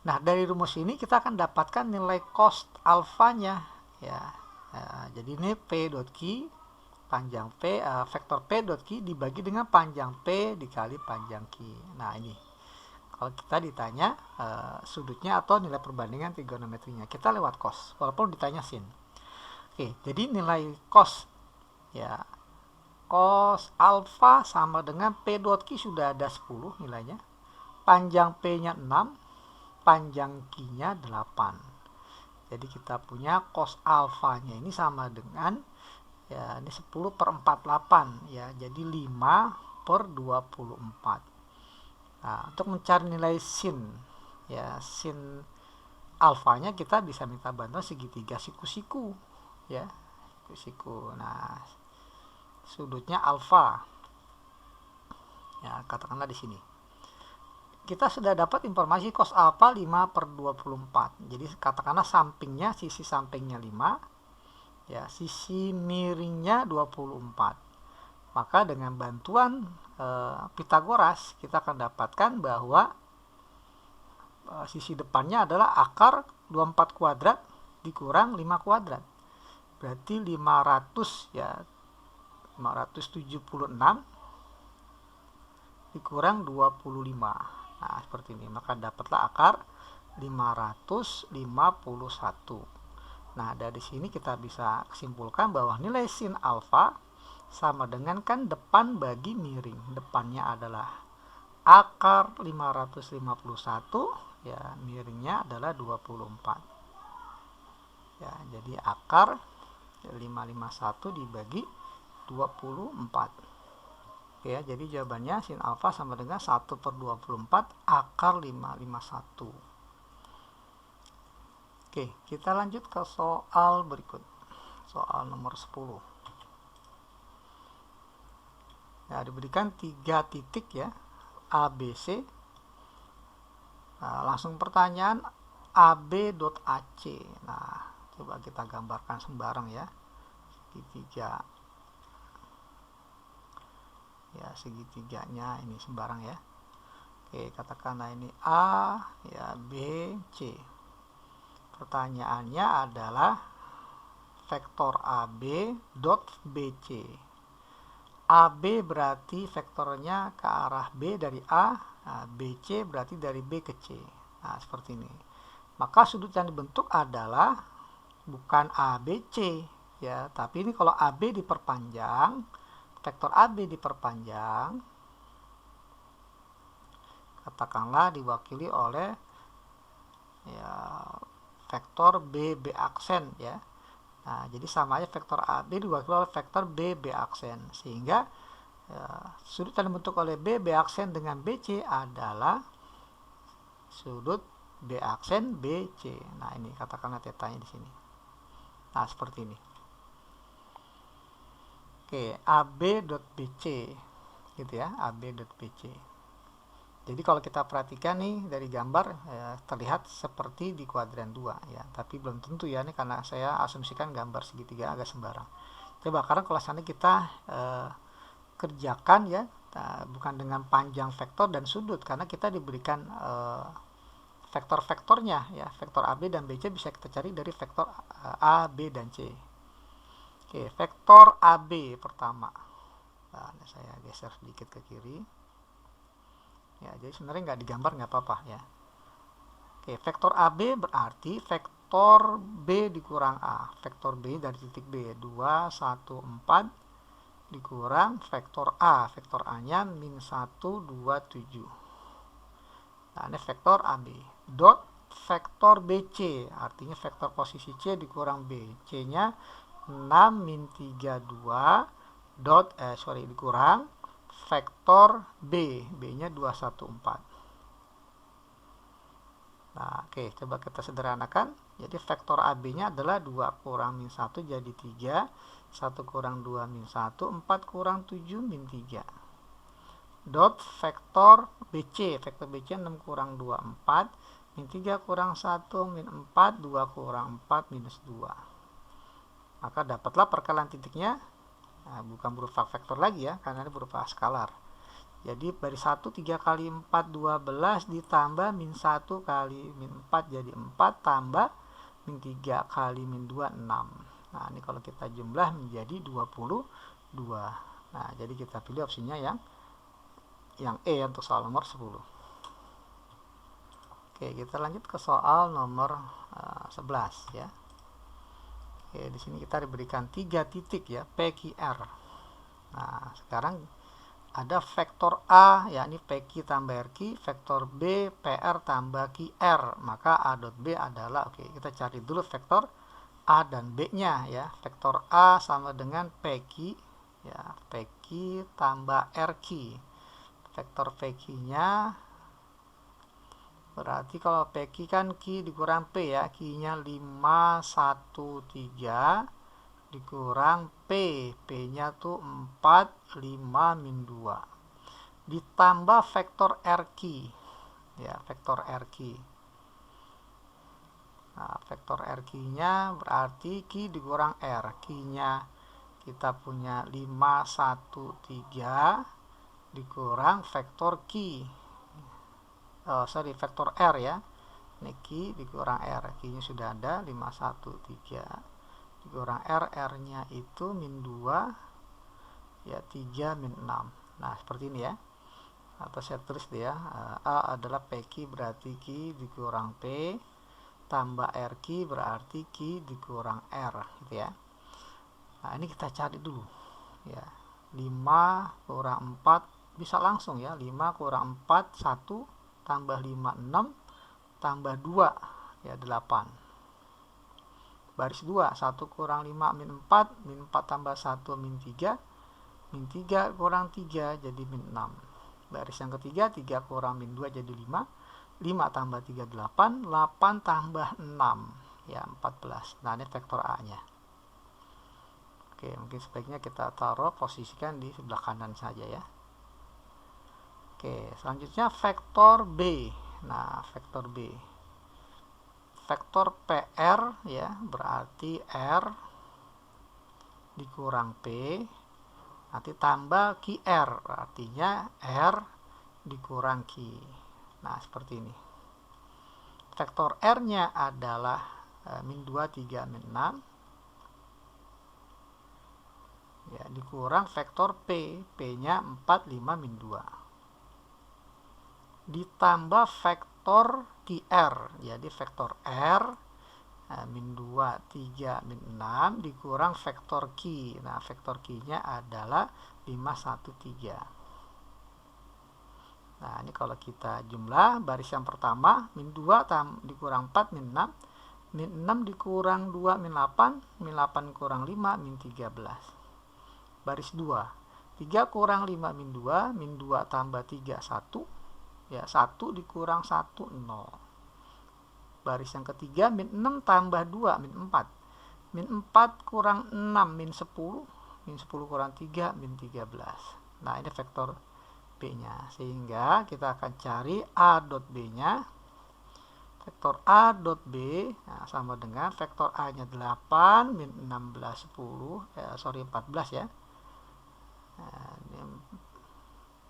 Nah, dari rumus ini kita akan dapatkan nilai cos alfanya ya. Jadi ini P dot Q panjang P vektor P dot Q dibagi dengan panjang P dikali panjang Q. Nah, ini kalau kita ditanya sudutnya atau nilai perbandingan trigonometrinya, kita lewat cos walaupun ditanya sin. Oke, jadi nilai cos ya, cos alfa sama dengan P dot Q sudah ada 10 nilainya, panjang P nya 6, panjang Q nya 8. Jadi kita punya cos alfanya ini sama dengan ya ini 10 per 48 ya, jadi 5 per 24. Nah, untuk mencari nilai sin ya, sin alfanya kita bisa minta bantuan segitiga siku-siku ya, siku-siku. Nah, sudutnya alfa ya, katakanlah di sini kita sudah dapat informasi cos alfa 5 per 24. Jadi katakanlah sampingnya, sisi sampingnya 5 ya, sisi miringnya 24. Maka dengan bantuan Pitagoras kita akan dapatkan bahwa sisi depannya adalah akar 24 kuadrat dikurang 5 kuadrat. Berarti 500 ya, 576 dikurang 25. Nah, seperti ini. Maka dapatlah akar 551. Nah, dari sini kita bisa simpulkan bahwa nilai sin alfa sama dengan kan depan bagi miring. Depannya adalah akar 551 ya, miringnya adalah 24. Ya, jadi akar 551 dibagi 24. Oke ya, jadi jawabannya sin alfa sama dengan 1 per 24 akar 551. Oke, kita lanjut ke soal berikut. Soal nomor 10. Ya, diberikan 3 titik ya, A, B, C. Nah, langsung pertanyaan AB.AC. Nah, coba kita gambarkan sembarang ya. Segitiga. Ya, segitiganya ini sembarang ya. Oke, katakanlah ini A, ya B, C. Pertanyaannya adalah vektor AB dot BC. AB berarti vektornya ke arah B dari A, nah, BC berarti dari B ke C. Nah, seperti ini. Maka sudut yang dibentuk adalah bukan ABC ya, tapi ini kalau AB diperpanjang, vektor AB diperpanjang, katakanlah diwakili oleh ya vektor B aksen ya. Nah, jadi sama aja vektor AB diwakili oleh vektor B aksen, sehingga sudut yang dibentuk oleh B aksen dengan BC adalah sudut B aksen BC. Nah, ini katakanlah tetanya di sini. Nah, seperti ini. Oke, ab.bc gitu ya, ab.bc. Jadi kalau kita perhatikan nih dari gambar terlihat seperti di kuadran 2 ya, tapi belum tentu ya, ini karena saya asumsikan gambar segitiga agak sembarang. Coba karena kalau sana kita kerjakan ya, bukan dengan panjang vektor dan sudut, karena kita diberikan vektor-vektornya ya, vektor AB dan BC bisa kita cari dari vektor A, B, dan C. Oke, vektor AB pertama. Nah, saya geser sedikit ke kiri. Ya, jadi sebenarnya nggak digambar nggak apa-apa ya. Oke, vektor AB berarti vektor B dikurang A. Vektor B dari titik B 2, 1, 4 dikurang vektor A. Vektor A-nya min 1, 2, 7. Nah, ini vektor AB. Dot vektor BC, artinya vektor posisi C dikurang B. C-nya 6 min 3, 2 dot dikurang vektor B. B-nya 2, 1, 4. Nah, oke, coba kita sederhanakan. Jadi vektor AB-nya adalah 2 kurang min 1 jadi 3. 1 kurang 2 min 1. 4 kurang 7 min 3. Dot vektor BC. Vektor BC 6 kurang 2, 4. Min 3 kurang 1 min 4. 2 kurang 4 minus 2. Maka dapatlah perkalian titiknya. Nah, bukan berupa vektor lagi ya, karena ini berupa skalar. Jadi dari 1 3 kali 4 12 ditambah min 1 kali min 4 jadi 4 tambah min 3 kali min 2 6. Nah, ini kalau kita jumlah menjadi 22. Nah, jadi kita pilih opsinya yang E untuk soal nomor 10. Oke, kita lanjut ke soal nomor 11 ya. Oke, di sini kita diberikan 3 titik ya, PQR. Nah, sekarang ada vektor A, yakni PQ tambah RQ, vektor B, PR tambah QR. Maka A dot B adalah, oke, kita cari dulu vektor A dan B-nya ya. Vektor A sama dengan PQ, ya, PQ tambah RQ. Vektor PQ-nya berarti kalau PQ kan Q dikurang P ya, Q-nya 5, 1, 3 dikurang P, P-nya tuh 4, 5, min 2 ditambah vektor RQ ya, vektor RQ. Nah, vektor RQ-nya berarti Q dikurang R. Q-nya kita punya 5, 1, 3 dikurang vektor Q. Vektor R ya. Ini Q dikurang R. Q-nya sudah ada, 5, 1, 3 dikurang R. R-nya itu min 2 ya, 3 min 6. Nah, seperti ini ya. Atau saya tulis dia, A adalah PQ berarti Q dikurang P tambah RQ berarti Q dikurang R gitu ya. Nah, ini kita cari dulu ya. 5 kurang 4 bisa langsung ya. 5 kurang 4 1 tambah 5 6 tambah 2 ya 8. Baris 2 1 kurang 5 min 4 min 4 tambah 1 min 3 min 3 kurang 3 jadi min 6. Baris yang ketiga 3 kurang min 2 jadi 5 tambah 3 8 tambah 6 ya 14. Nah, ini vektor A nya. Oke, mungkin sebaiknya kita taruh posisikan di sebelah kanan saja ya. Oke, selanjutnya vektor B. Nah, vektor B. Vektor PR ya, berarti R dikurang P, nanti tambah QR, artinya R dikurang Q. Nah, seperti ini. Vektor R-nya adalah min 2, 3, min 6. Ya, dikurang vektor P, P-nya 4, 5, min 2. Ditambah vektor QR, jadi vektor R min 2, 3, min 6 dikurang vektor Q. Nah, vektor Q-nya adalah 5, 1, 3. Nah, ini kalau kita jumlah baris yang pertama min 2 dikurang 4 min 6, min 6 dikurang 2 min 8, min 8 kurang 5 min 13. Baris 2 3 kurang 5 min 2, min 2 tambah 3 1 ya, 1 dikurang 1 0. Baris yang ketiga min 6 tambah 2 min 4, Min 4 kurang 6 min 10, min 10 kurang 3 min 13. Nah, ini vektor B-nya. Sehingga kita akan cari A dot B-nya. Vektor A dot B sama dengan vektor A-nya 8 min 16 10, 14 ya. Nah, ini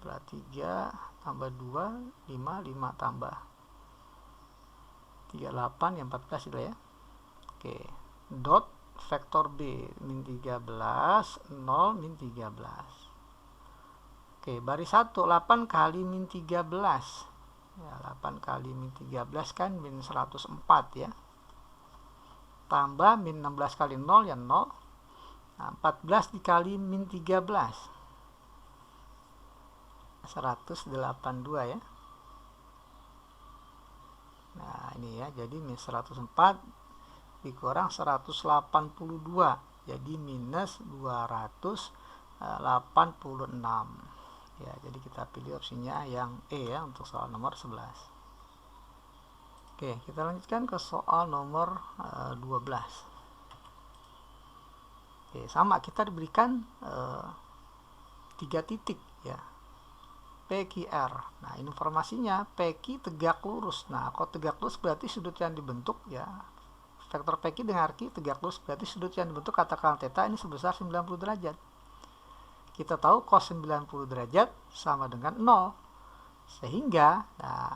berarti 3 tambah 2 5 tambah 38 yang 14 itu ya. Oke, dot vektor B min 13 0 min 13. Oke, baris 1 8 kali min 13 ya, 8 kali min 13 kan min 104 ya, tambah min 16 kali 0 ya 0. Nah, 14 dikali min 13 182 ya. Nah, ini ya, jadi min 104 dikurang 182, jadi minus 286 ya. Jadi kita pilih opsinya yang E ya untuk soal nomor 11. Oke, kita lanjutkan ke soal nomor 12. Oke, sama, kita diberikan 3 titik ya, PQR. Nah, informasinya PQ tegak lurus. Nah, kalau tegak lurus berarti sudut yang dibentuk ya, vektor PQ dengan RQ tegak lurus berarti sudut yang dibentuk katakan theta ini sebesar 90 derajat. Kita tahu cos 90 derajat sama dengan 0. Sehingga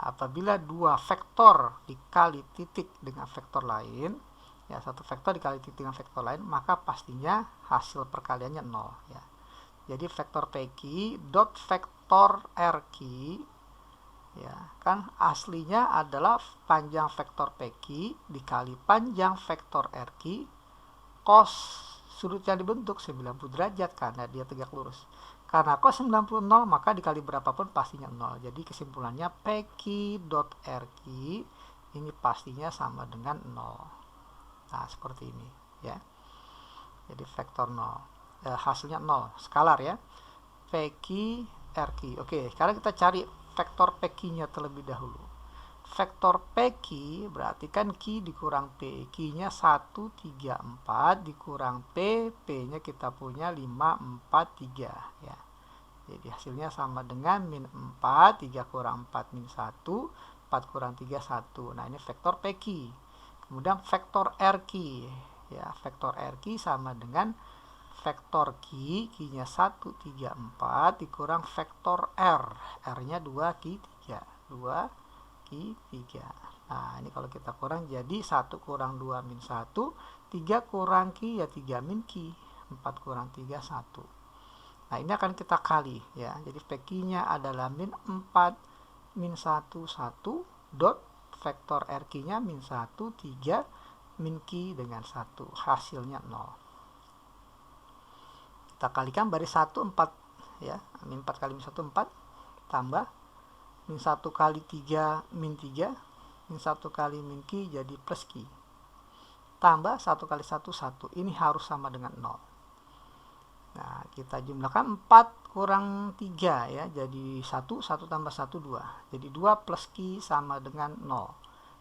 apabila dua vektor dikali titik dengan vektor lain ya, satu vektor dikali titik dengan vektor lain, maka pastinya hasil perkaliannya 0 ya. Jadi vektor PQ dot vektor RQ ya, kan aslinya adalah panjang vektor PQ dikali panjang vektor RQ cos sudut yang dibentuk 90 derajat karena dia tegak lurus. Karena cos 90 0, maka dikali berapapun pastinya 0. Jadi kesimpulannya PQ dot RQ ini pastinya sama dengan 0. Nah, seperti ini ya. Jadi vektor 0, hasilnya 0, skalar ya. PQ RQ. Oke, sekarang kita cari vektor PQ-nya terlebih dahulu. Vektor PQ berarti kan Q dikurang P. Q-nya 1, 3, 4 dikurang P. P-nya kita punya 5, 4, 3 ya. Jadi hasilnya sama dengan min 4, 3 kurang 4 min 1, 4 kurang 3 1. Nah, ini vektor PQ. Kemudian vektor RQ ya, vektor RQ sama dengan vektor Q. Q-nya 1, 3, 4 dikurang vektor R. R-nya 2, Q 3. 2 Q 3. Nah, ini kalau kita kurang jadi 1 kurang 2 min 1, 3 kurang Q ya 3 min Q, 4 kurang 3 1. Nah, ini akan kita kali ya. Jadi PQ-nya adalah min 4 min 1 1 dot vektor RQ-nya min 1 3 min Q dengan 1. Hasilnya 0. Kita kalikan baris 1 4 ya. Min 4 kali min 1 4 tambah min 1 kali 3 min 3 min 1 kali min Q jadi plus Q tambah 1 kali 1 1. Ini harus sama dengan 0. Nah, kita jumlahkan 4 kurang 3 ya, jadi 1 tambah 1 2. Jadi 2 plus Q sama dengan 0.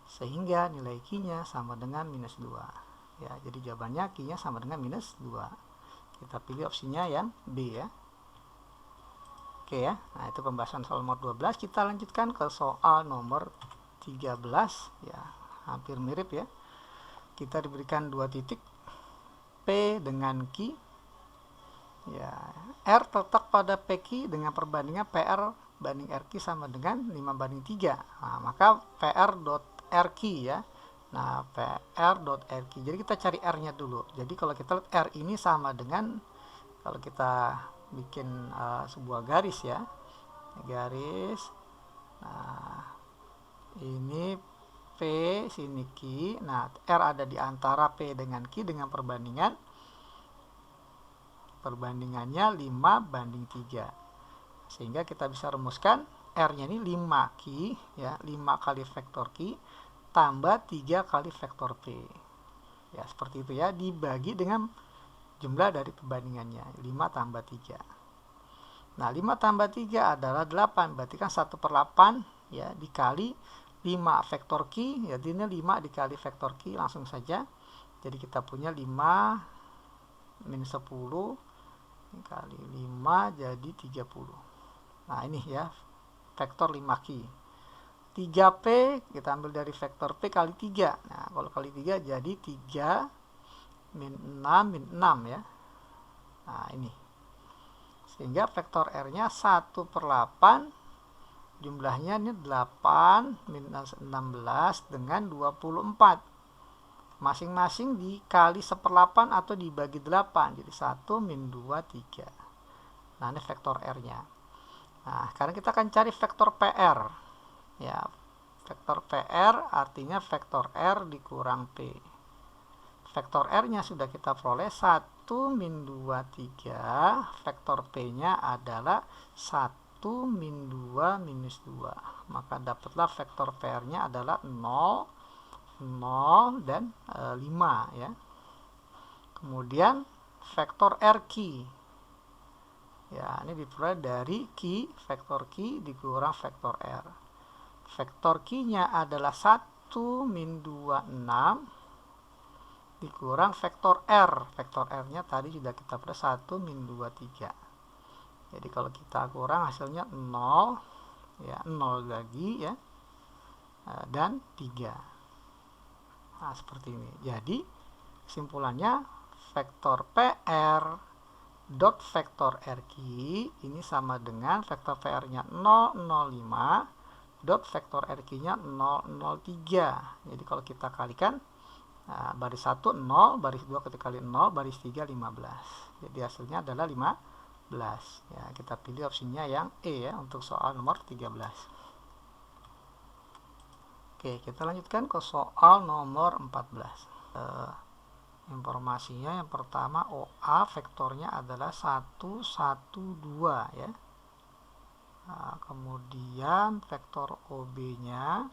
Sehingga nilai Q-nya sama dengan minus 2 ya. Jadi jawabannya Q-nya sama dengan minus 2. Kita pilih opsinya yang B ya. Oke ya, nah itu pembahasan soal nomor 12. Kita lanjutkan ke soal nomor 13 ya, hampir mirip ya. Kita diberikan 2 titik P dengan Q ya, R terletak pada PQ dengan perbandingan PR banding RQ sama dengan 5 banding 3. Nah, maka PR dot RQ ya. Nah, PR dot RQ. Jadi kita cari R nya dulu. Jadi kalau kita lihat R ini sama dengan, kalau kita bikin sebuah garis ya, garis, nah ini P, sini Q. Nah, R ada di antara P dengan Q dengan perbandingannya 5 banding 3. Sehingga kita bisa rumuskan R-nya ini 5Q ya, 5 kali vektor Q tambah 3 kali vektor P. Ya, seperti itu ya, dibagi dengan jumlah dari perbandingannya 5 tambah 3. Nah, 5 tambah 3 adalah 8, berarti kan 1/8 ya, dikali 5 vektor Q, jadi ini 5 dikali vektor Q langsung saja. Jadi kita punya 5 min 10 kali 5 jadi 30. Nah ini ya vektor 5Q. 3P kita ambil dari vektor P kali 3. Nah kalau kali 3 jadi 3 min 6 min 6 ya. Nah ini. Sehingga vektor R-nya 1/8, jumlahnya ini 8 min 16 dengan 24. Masing-masing dikali 1/8 atau dibagi 8. Jadi 1 min 2, 3. Nah ini vektor R-nya. Nah sekarang kita akan cari vektor PR. Ya, vektor PR artinya vektor R dikurang P. Vektor R-nya sudah kita peroleh 1 min 2, 3. Vektor P-nya adalah 1 min 2 minus 2. Maka dapatlah vektor PR-nya adalah 0, 0, dan 5 ya. Kemudian vektor RQ. Ya, ini diperoleh dari Q, vektor Q dikurang vektor R. Vektor Q-nya adalah 1 min 2, 6 dikurang vektor R. Vektor R-nya tadi sudah kita peroleh 1 min 2, 3. Jadi kalau kita kurang hasilnya 0 ya, 0 lagi ya, dan 3. Nah seperti ini. Jadi kesimpulannya vektor PR dot vektor RQ ini sama dengan vektor PR-nya 005 dot vektor RQ-nya 003. Jadi kalau kita kalikan, nah, baris 1 0, baris 2 kita kali 0, baris 3 15. Jadi hasilnya adalah 15. Ya, kita pilih opsinya yang E ya untuk soal nomor 13. Oke, kita lanjutkan ke soal nomor 14. Informasinya yang pertama OA vektornya adalah 1, 1, 2 ya. Nah, kemudian vektor OB-nya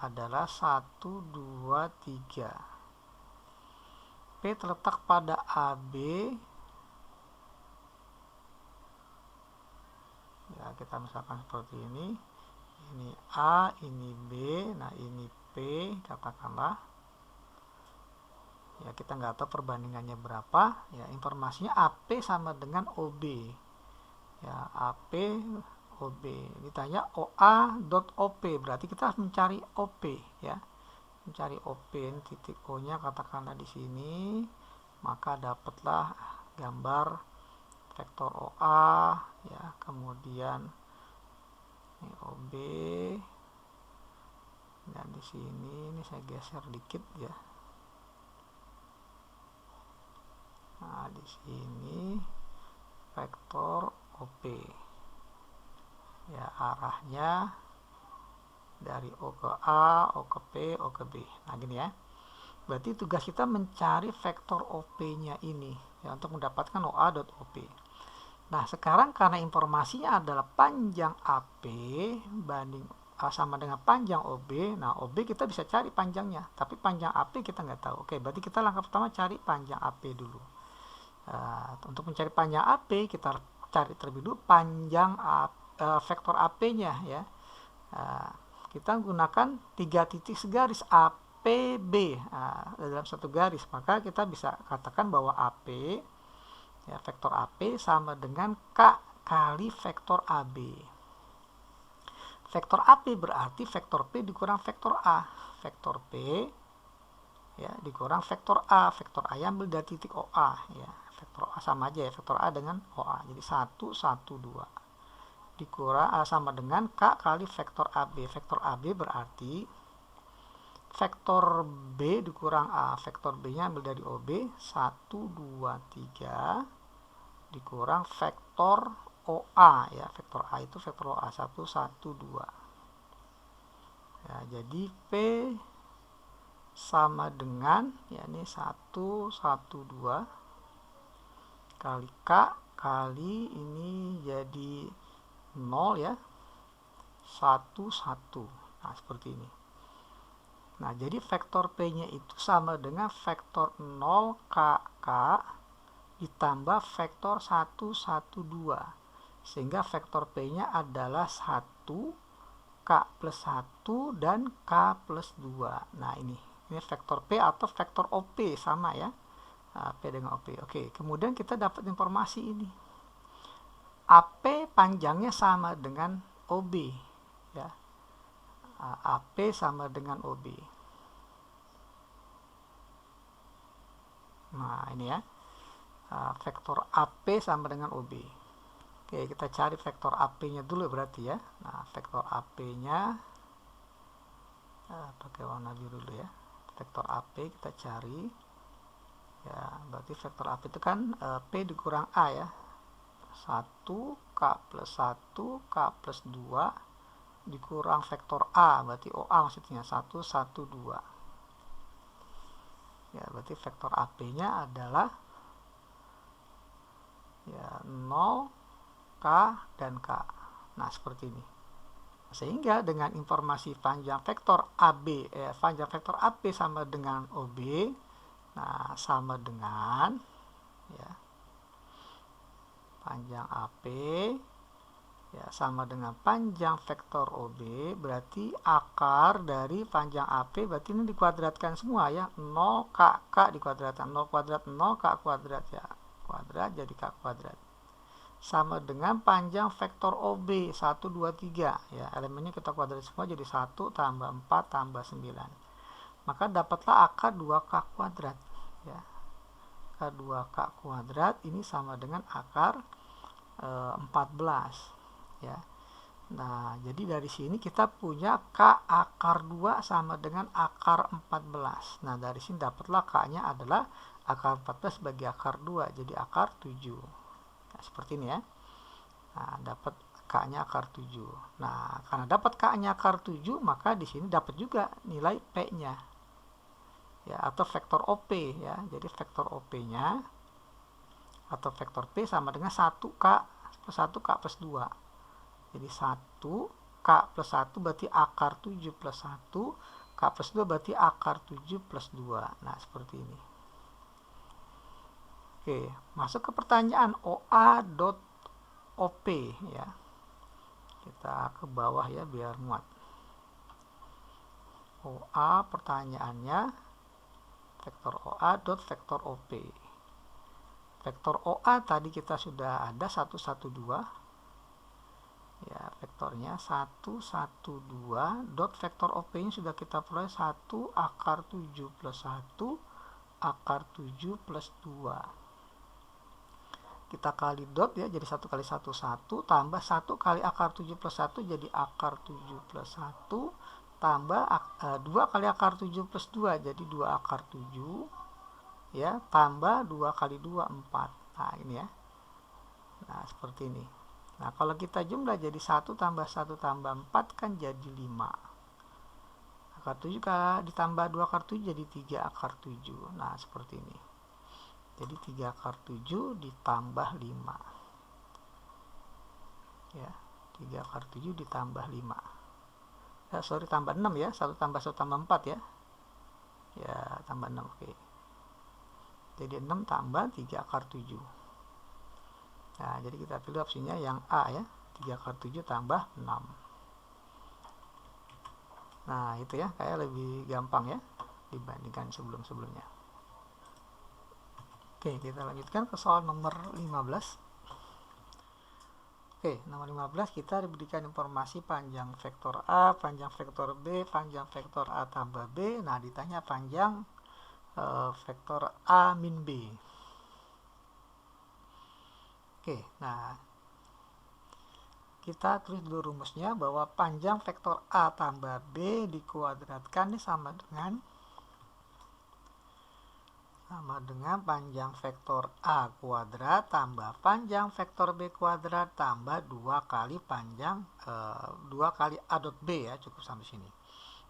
adalah 1, 2, 3. P terletak pada AB. Ya, kita misalkan seperti ini. Ini A, ini B, nah ini P, katakanlah. Ya, kita nggak tahu perbandingannya berapa. Ya, informasinya AP sama dengan OB. Ya, AP OB. Ditanya OA dot OP, berarti kita harus mencari OP ya. Mencari OP, ini titik O-nya katakanlah di sini, maka dapatlah gambar vektor OA ya, kemudian ini OB, dan di sini ini saya geser dikit ya. Nah, di sini vektor OP. Ya, arahnya dari O ke A, O ke P, O ke B. Nah, gini ya. Berarti tugas kita mencari vektor OP-nya ini ya untuk mendapatkan OA dot OP. Nah, sekarang karena informasinya adalah panjang AP banding sama dengan panjang OB. Nah, OB kita bisa cari panjangnya, tapi panjang AP kita nggak tahu. Oke, berarti kita langkah pertama cari panjang AP dulu. Untuk mencari panjang AP kita cari terlebih dulu panjang vektor AP-nya ya. Kita gunakan 3 titik segaris APB dalam satu garis, maka kita bisa katakan bahwa AP ya, vektor AP sama dengan K kali vektor AB. Vektor AP berarti vektor P dikurang vektor A. Vektor P ya dikurang vektor A. Vektor A yang ambil dari titik OA ya. Vektor A sama aja ya, vektor A dengan OA. Jadi 1, 1, 2 dikurang sama dengan K kali vektor AB. Vektor AB berarti vektor B dikurang A. Vektor B nya ambil dari OB 1, 2, 3 dikurang vektor OA ya. Vektor A itu vektor OA 1, 1, 2 ya. Jadi P sama dengan ya ini 1, 1, 2 kali K kali ini jadi 0 ya, 1, 1. Nah seperti ini. Nah jadi vektor P nya itu sama dengan vektor 0 KK ditambah vektor 1, 1, 2, sehingga vektor P nya adalah 1 plus 1 dan K plus 2. Nah ini vektor P atau vektor OP sama ya, P dengan OP. Oke, kemudian kita dapat informasi ini, AP panjangnya sama dengan OB ya, AP sama dengan OB. Nah ini ya, vektor AP sama dengan OB. Oke, kita cari vektor AP-nya dulu berarti ya. Nah, vektor AP-nya pakai warna biru dulu ya. Vektor AP kita cari. Ya, berarti vektor AP itu kan P dikurang A ya. 1, K plus 1, K plus 2 dikurang vektor A, berarti OA maksudnya 1, 1, 2. Ya, berarti vektor AP-nya adalah ya 0, K dan K. Nah seperti ini. Sehingga dengan informasi panjang vektor AB, panjang vektor AP sama dengan OB, nah sama dengan ya, panjang AP ya sama dengan panjang vektor OB, berarti akar dari panjang AP berarti ini dikuadratkan semua ya, 0 K, K dikuadratkan, 0 kuadrat 0, K kuadrat ya, kuadrat jadi K kuadrat. Sama dengan panjang vektor OB 1, 2, 3 ya, elemennya kita kuadrat semua jadi 1 tambah 4 tambah 9, maka dapatlah akar 2K kuadrat ya. Akar 2K kuadrat ini sama dengan akar 14 ya. Nah jadi dari sini kita punya K akar 2 sama dengan akar 14. Nah dari sini dapatlah K nya adalah akar 14 bagi akar 2, jadi akar 7. Nah, seperti ini ya. Nah, dapat K-nya akar 7. Nah, karena dapat K-nya akar 7, maka di sini dapat juga nilai P-nya. Ya, atau vektor OP ya. Jadi vektor OP-nya atau vektor P sama dengan 1K plus 1 K plus 2. Jadi 1 K plus 1 berarti akar 7 plus 1, K plus 2 berarti akar 7 plus 2. Nah, seperti ini. Oke, masuk ke pertanyaan OA.OP ya. Kita ke bawah ya biar muat. OA pertanyaannya vektor OA dot vektor OP. Vektor OA tadi kita sudah ada 1, 1, 2. Ya, vektornya 1, 1, 2 dot vektor OP nya sudah kita peroleh 1 akar 7 plus 1 akar 7 plus 2. Kita kali dot ya, jadi 1 kali 1, 1 tambah 1 kali akar 7 plus 1 jadi akar 7 plus 1 tambah 2 kali akar 7 plus 2 jadi 2 akar 7 ya, tambah 2 kali 2 4. Nah ini ya. Nah seperti ini. Nah kalau kita jumlah jadi 1 tambah 1 tambah 4 kan jadi 5. Akar 7 ditambah 2 akar 7 jadi 3 akar 7. Nah seperti ini. Jadi 3 akar 7 ditambah 5. Ya, 3 akar 7 ditambah 5. Ya, sorry tambah 6 ya. 1 tambah 1 tambah 4 ya. Ya, tambah 6. Oke. Jadi 6 tambah 3 akar 7. Nah, jadi kita pilih opsinya yang A ya. 3 akar 7 tambah 6. Nah, itu ya. Kayak lebih gampang ya dibandingkan sebelum-sebelumnya. Oke, kita lanjutkan ke soal nomor 15. Oke, nomor 15 kita diberikan informasi panjang vektor A, panjang vektor B, panjang vektor A tambah B. Nah, ditanya panjang vektor A min B. Oke, nah kita tulis dulu rumusnya bahwa panjang vektor A tambah B dikuadratkan ini sama dengan panjang vektor A kuadrat tambah panjang vektor B kuadrat tambah 2 kali panjang 2 kali A dot B ya, cukup sampai sini.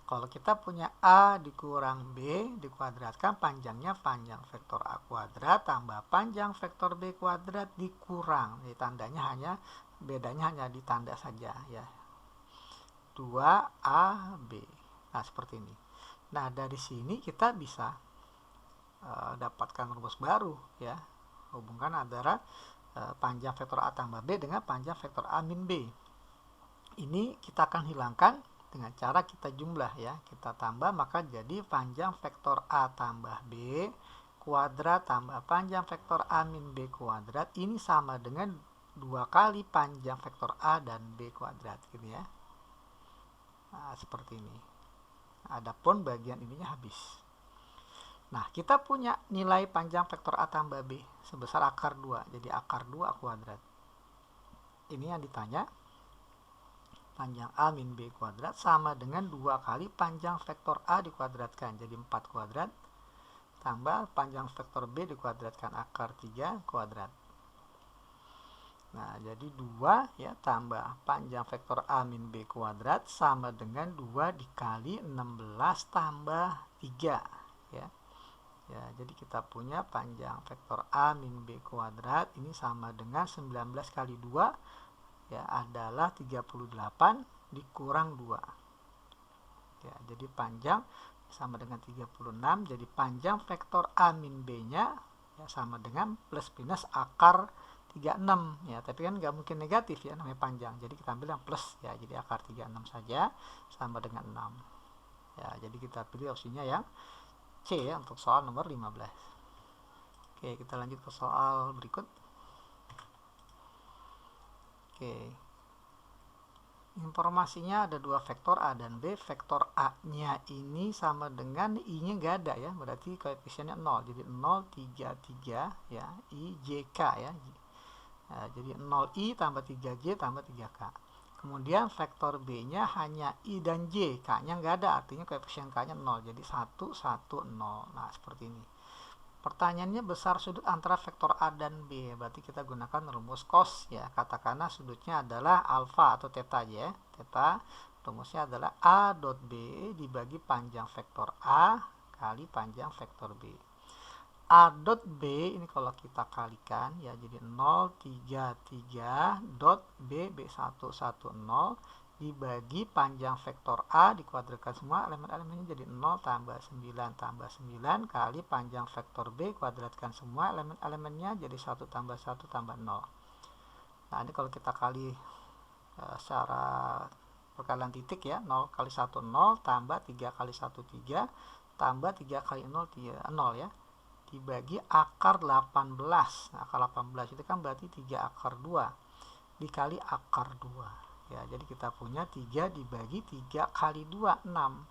Kalau kita punya A dikurang B dikuadratkan panjangnya panjang vektor A kuadrat tambah panjang vektor B kuadrat dikurang. Jadi tandanya bedanya hanya di tanda saja ya. 2AB. Nah, seperti ini. Nah, dari sini kita bisa dapatkan rumus baru ya, hubungkan antara panjang vektor A tambah B dengan panjang vektor A min B. Ini kita akan hilangkan dengan cara kita jumlah ya, kita tambah, maka jadi panjang vektor A tambah B kuadrat tambah panjang vektor A min B kuadrat ini sama dengan 2 kali panjang vektor A dan B kuadrat gitu ya. Nah, seperti ini. Adapun bagian ininya habis. Nah, kita punya nilai panjang vektor A tambah B sebesar akar 2. Jadi akar 2 kuadrat. Ini yang ditanya. Panjang A min B kuadrat sama dengan 2 kali panjang vektor A dikuadratkan. Jadi 4 kuadrat. Tambah panjang vektor B dikuadratkan akar 3 kuadrat. Nah, jadi 2 ya tambah panjang vektor A min B kuadrat sama dengan 2 dikali 16 tambah 3 ya. Ya, jadi kita punya panjang vektor A min B kuadrat ini sama dengan 19 kali 2 ya adalah 38 dikurang 2. Ya, jadi panjang sama dengan 36, jadi panjang vektor A min B-nya ya sama dengan plus minus akar 36 ya, tapi kan nggak mungkin negatif ya, namanya panjang, jadi kita ambil yang plus ya, jadi akar 36 saja sama dengan 6 ya, jadi kita pilih opsinya yang C ya untuk soal nomor 15. Oke, kita lanjut ke soal berikut. Oke, informasinya ada 2 vektor A dan B. Vektor A nya ini sama dengan I nya nggak ada ya, berarti koefisiennya 0, jadi 0, 3, 3 ya, I, J, K ya. Nah, jadi 0I tambah 3J tambah 3K. Kemudian vektor B nya hanya I dan J, K nya nggak ada, artinya koefisien K nya 0, jadi 1, 1, 0. Nah, seperti ini. Pertanyaannya besar sudut antara vektor A dan B, berarti kita gunakan rumus cos ya, katakanlah sudutnya adalah alfa atau theta ya. Theta rumusnya adalah A dot B dibagi panjang vektor A kali panjang vektor B. A dot B ini kalau kita kalikan ya jadi 0, 3, 3 dot B, B1, 1, 0 dibagi panjang vektor A dikuadratkan semua elemen-elemennya jadi 0 tambah 9 tambah 9 kali panjang vektor B kuadratkan semua elemen-elemennya jadi 1 tambah 1 tambah 0. Nah, ini kalau kita kali secara perkalian titik ya, 0 kali 1 0 tambah 3 kali 1 3 tambah 3 kali 0 0 ya, dibagi akar 18. Nah, akar 18 itu kan berarti 3 akar 2 dikali akar 2 ya, jadi kita punya 3 dibagi 3 kali 2 6.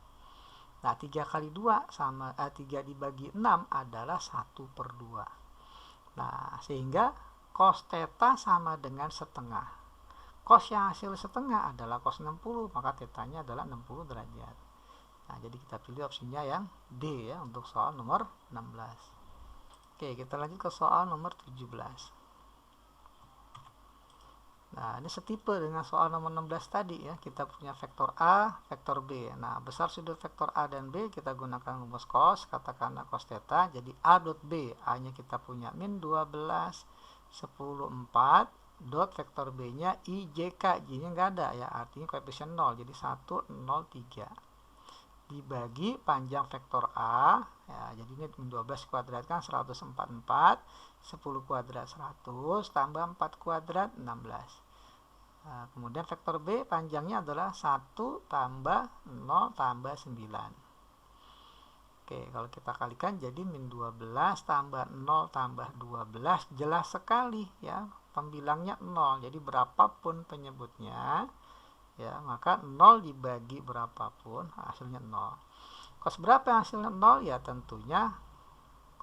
Nah, 3 kali 2 sama 3 dibagi 6 adalah 1/2. Nah, sehingga cos theta sama dengan setengah. Cos yang hasil setengah adalah cos 60, maka tetanya adalah 60 derajat. Nah, jadi kita pilih opsinya yang D ya untuk soal nomor 16. Oke, kita lanjut ke soal nomor 17. Nah, ini setipe dengan soal nomor 16 tadi ya. Kita punya vektor A, vektor B. Nah, besar sudut vektor A dan B kita gunakan rumus cos, katakanlah cos theta. Jadi A dot B, A-nya kita punya min 12, 10, 4 dot vektor B-nya I, J, K. J-nya nggak ada ya, artinya koefisien 0. Jadi 1, 0, 3. Dibagi panjang vektor A ya, jadi ini min 12 kuadratkan 144, 10 kuadrat 100 tambah 4 kuadrat 16. Nah, kemudian vektor B panjangnya adalah 1 tambah 0 tambah 9. Oke, kalau kita kalikan jadi min 12 tambah 0 tambah 12, jelas sekali ya, pembilangnya 0. Jadi berapapun penyebutnya ya, maka 0 dibagi berapapun hasilnya 0. Cos berapa yang hasilnya 0? Ya tentunya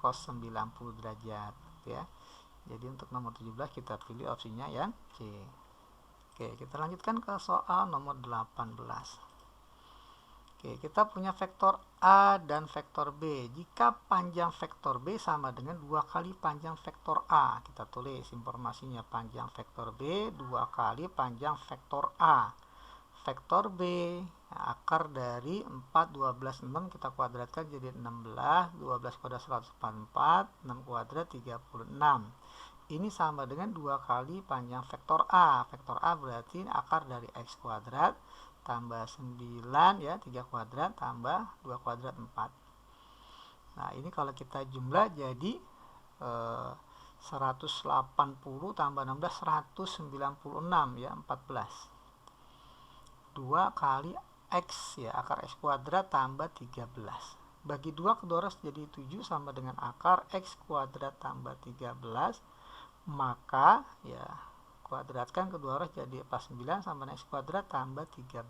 cos 90 derajat ya. Jadi untuk nomor 17 kita pilih opsinya yang C. Oke, kita lanjutkan ke soal nomor 18. Oke, kita punya vektor A dan vektor B. Jika panjang vektor B sama dengan 2 kali panjang vektor A, kita tulis informasinya panjang vektor B 2 kali panjang vektor A. Vektor B akar dari 4, 12, 6 kita kuadratkan jadi 16, 12 kuadrat 144, 6 kuadrat 36. Ini sama dengan 2 kali panjang vektor A. Vektor A berarti akar dari X kuadrat tambah 9 ya, 3 kuadrat tambah 2 kuadrat 4. Nah, ini kalau kita jumlah jadi 180 tambah 16 196 ya, 14. 2 kali X ya, akar X kuadrat tambah 13. Bagi 2 kedua arah jadi 7 sama dengan akar X kuadrat tambah 13. Maka ya kuadratkan kedua arah jadi 49 sama dengan X kuadrat tambah 13.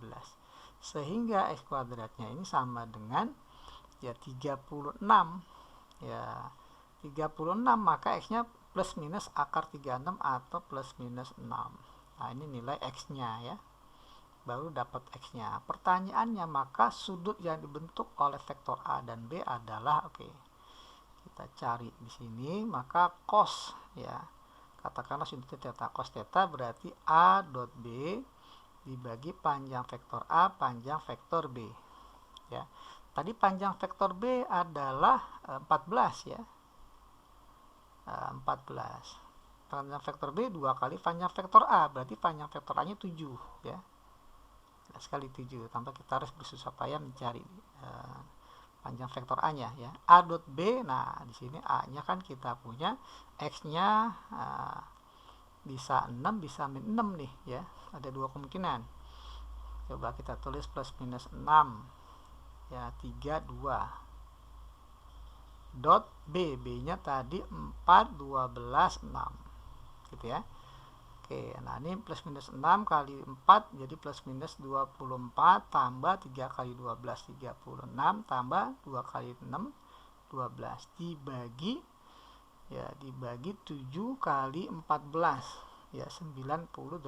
Sehingga X kuadratnya ini sama dengan ya 36 ya 36, maka X nya plus minus akar 36 atau plus minus 6. Nah ini nilai X nya ya, baru dapat X nya. Pertanyaannya, maka sudut yang dibentuk oleh vektor A dan B adalah, oke, kita cari di sini, maka cos ya, katakanlah sudut theta, cos theta berarti A dot B dibagi panjang vektor A panjang vektor B ya. Tadi panjang vektor B adalah 14 ya, 14. Panjang vektor B 2 kali panjang vektor A, berarti panjang vektor A nya 7 ya, sekali 7, tanpa kita harus bersusah payah mencari panjang vektor A nya ya. A dot B, nah di sini A nya kan kita punya, X nya bisa 6 bisa min 6 nih ya, ada 2 kemungkinan. Coba kita tulis plus minus 6 ya, 3 2 dot B, B nya tadi 4 12 6 gitu ya. Oke, nah ini plus minus 6 kali 4 jadi plus minus 24 tambah 3 kali 12 36 tambah 2 kali 6 12 dibagi ya, dibagi 7 kali 14 ya 98.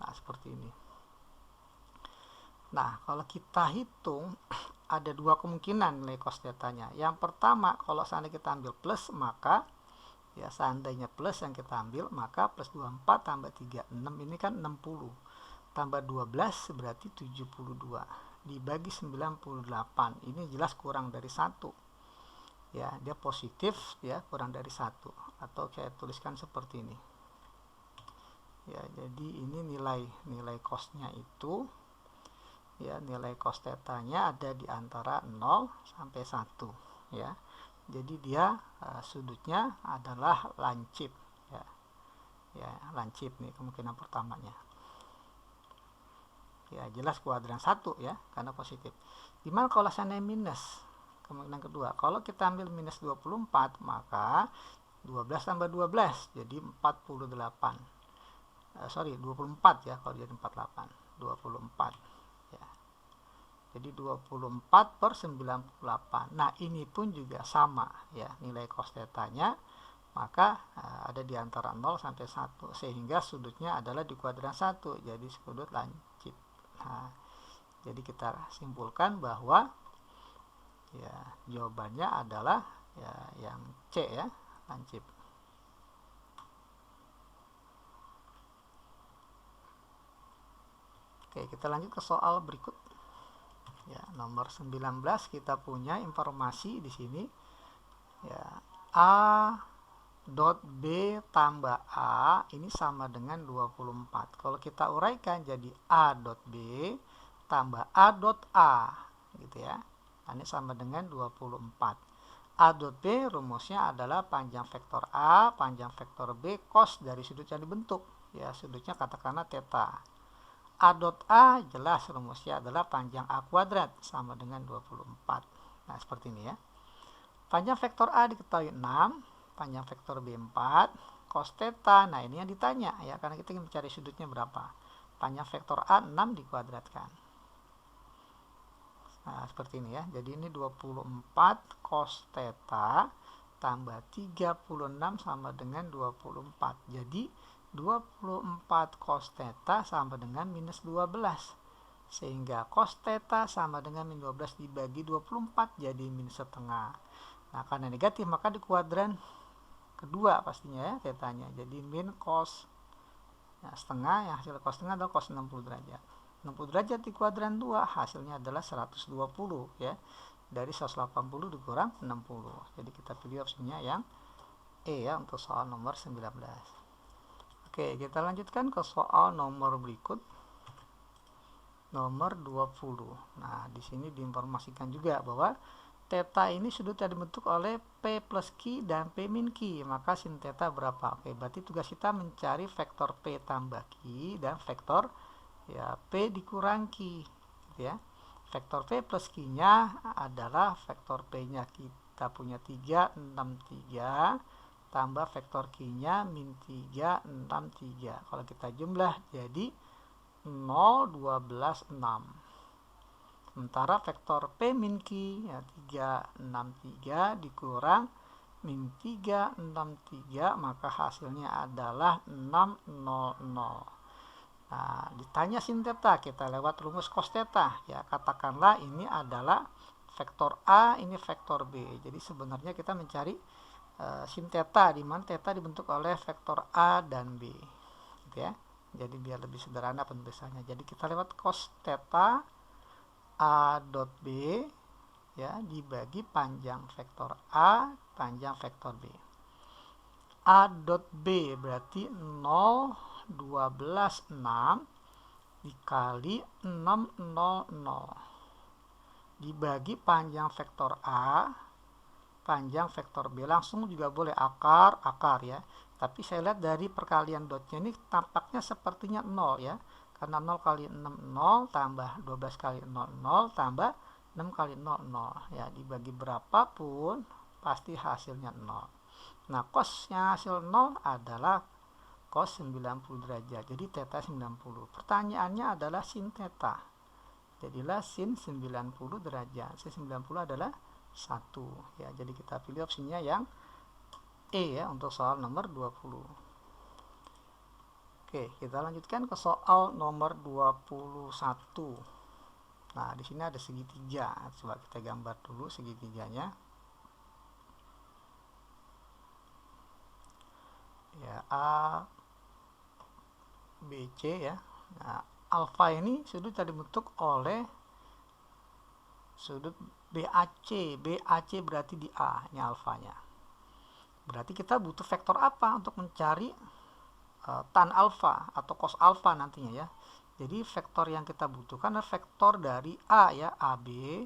Nah seperti ini. Nah kalau kita hitung ada 2 kemungkinan nilai cos theta-nya. Yang pertama, kalau seandainya kita ambil plus, maka ya seandainya plus yang kita ambil, maka plus 24 tambah 36 ini kan 60 tambah 12 berarti 72 dibagi 98, ini jelas kurang dari 1 ya, dia positif ya, kurang dari 1, atau saya tuliskan seperti ini ya. Jadi ini nilai cosnya itu ya, nilai cos theta-nya ada di antara 0 sampai 1 ya. Jadi dia sudutnya adalah lancip ya. Ya, lancip nih kemungkinan pertamanya. Ya, jelas kuadran 1 ya, karena positif. Gimana kalau seandainya minus? Kemungkinan kedua, kalau kita ambil minus 24, maka 12 tambah 12 jadi 48. 24 ya, kalau jadi 48. 24. Jadi 24 per 98. Nah ini pun juga sama ya, nilai cos theta-nya, maka ada di antara 0 sampai 1, sehingga sudutnya adalah di kuadran 1, jadi sudut lancip. Nah, jadi kita simpulkan bahwa ya jawabannya adalah ya yang C ya, lancip. Oke, kita lanjut ke soal berikut. Ya, nomor 19 kita punya informasi di sini ya, A dot B tambah A ini sama dengan 24. Kalau kita uraikan jadi A dot B tambah A dot A gitu ya. Ini sama dengan 24. A dot B rumusnya adalah panjang vektor A panjang vektor B cos dari sudut yang dibentuk ya, sudutnya katakanlah theta. A dot A jelas rumusnya adalah panjang A kuadrat sama dengan 24. Nah seperti ini ya. Panjang vektor A diketahui 6, panjang vektor B 4, cos theta. Nah ini yang ditanya ya, karena kita ingin mencari sudutnya berapa. Panjang vektor A 6 dikuadratkan. Nah seperti ini ya. Jadi ini 24 cos theta tambah 36 sama dengan 24. Jadi 24 cos theta sama dengan minus 12, sehingga cos theta sama dengan minus 12 dibagi 24 jadi minus setengah. Nah karena negatif maka di kuadran kedua pastinya ya thetanya, jadi min cos ya, setengah, yang hasil cos setengah adalah cos 60 derajat. 60 derajat di kuadran 2 hasilnya adalah 120 ya, dari 180 dikurang 60. Jadi kita pilih opsinya yang E ya untuk soal nomor 19. Oke, kita lanjutkan ke soal nomor berikut. Nomor 20. Nah, di sini diinformasikan juga bahwa theta ini sudutnya dibentuk oleh P plus Q dan P min Q. Maka sin theta berapa? Oke, berarti tugas kita mencari vektor P tambah Q dan vektor ya P dikurang Q gitu ya. Vektor P plus Q-nya adalah vektor P-nya kita punya 3, 6, 3 tambah vektor Q-nya min 3, 6, 3. Kalau kita jumlah jadi 0, 12, 6. Sementara vektor P min Q ya 3, 6, 3 dikurang min 3, 6, 3, maka hasilnya adalah 6, 0, 0. Nah, ditanya sin theta, kita lewat rumus cos theta. Ya, katakanlah ini adalah vektor A, ini vektor B. Jadi sebenarnya kita mencari sin theta, di mana theta dibentuk oleh vektor A dan B. Gitu ya. Jadi biar lebih sederhana penulisannya. Jadi kita lewat cos theta A dot B ya dibagi panjang vektor A, panjang vektor B. A dot B berarti 0, 12, 6 dikali 6, 0, 0 dibagi panjang vektor A, panjang vektor B. Langsung juga boleh akar ya. Tapi saya lihat dari perkalian dotnya ini tampaknya sepertinya 0 ya. Karena 0 kali 6, 0 tambah 12 kali 0, 0 tambah 6 kali 0, 0. Ya, dibagi berapapun pasti hasilnya 0. Nah, cosnya hasil 0 adalah cos 90 derajat. Jadi theta 90. Pertanyaannya adalah sin theta. Jadilah sin 90 derajat. Sin 90 adalah 1. Ya, jadi kita pilih opsinya yang E ya untuk soal nomor 20. Oke, kita lanjutkan ke soal nomor 21. Nah, di sini ada segitiga. Coba kita gambar dulu segitiganya. Ya, A BC ya. Nah, alfa ini sudut yang dibentuk oleh sudut BAC. BAC berarti di A, ini alfanya. Berarti kita butuh vektor apa untuk mencari tan alfa atau cos alfa nantinya ya. Jadi vektor yang kita butuhkan adalah vektor dari A ya, AB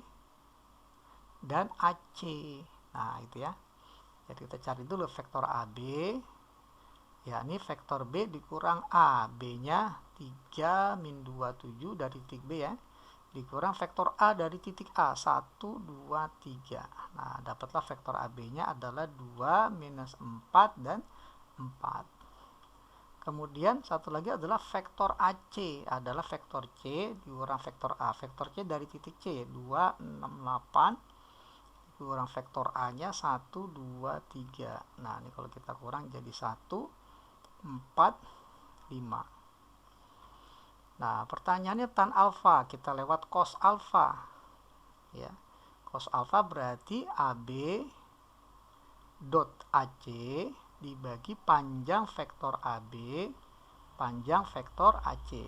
dan AC. Nah, itu ya. Jadi kita cari dulu vektor AB. Ya, ini vektor B dikurang A. B-nya 3 min 27 dari titik B ya. Dikurang vektor A dari titik A. 1, 2, 3. Nah, dapatlah vektor AB-nya adalah 2, minus 4, dan 4. Kemudian satu lagi adalah vektor AC. Adalah vektor C dikurang vektor A. Vektor C dari titik C. 2, 6, 8. Dikurang vektor A-nya 1, 2, 3. Nah, ini kalau kita kurang jadi 1, 4, 5. Nah, pertanyaannya tan alfa, kita lewat cos alfa. Ya. Cos alfa berarti AB dot AC dibagi panjang vektor AB, panjang vektor AC.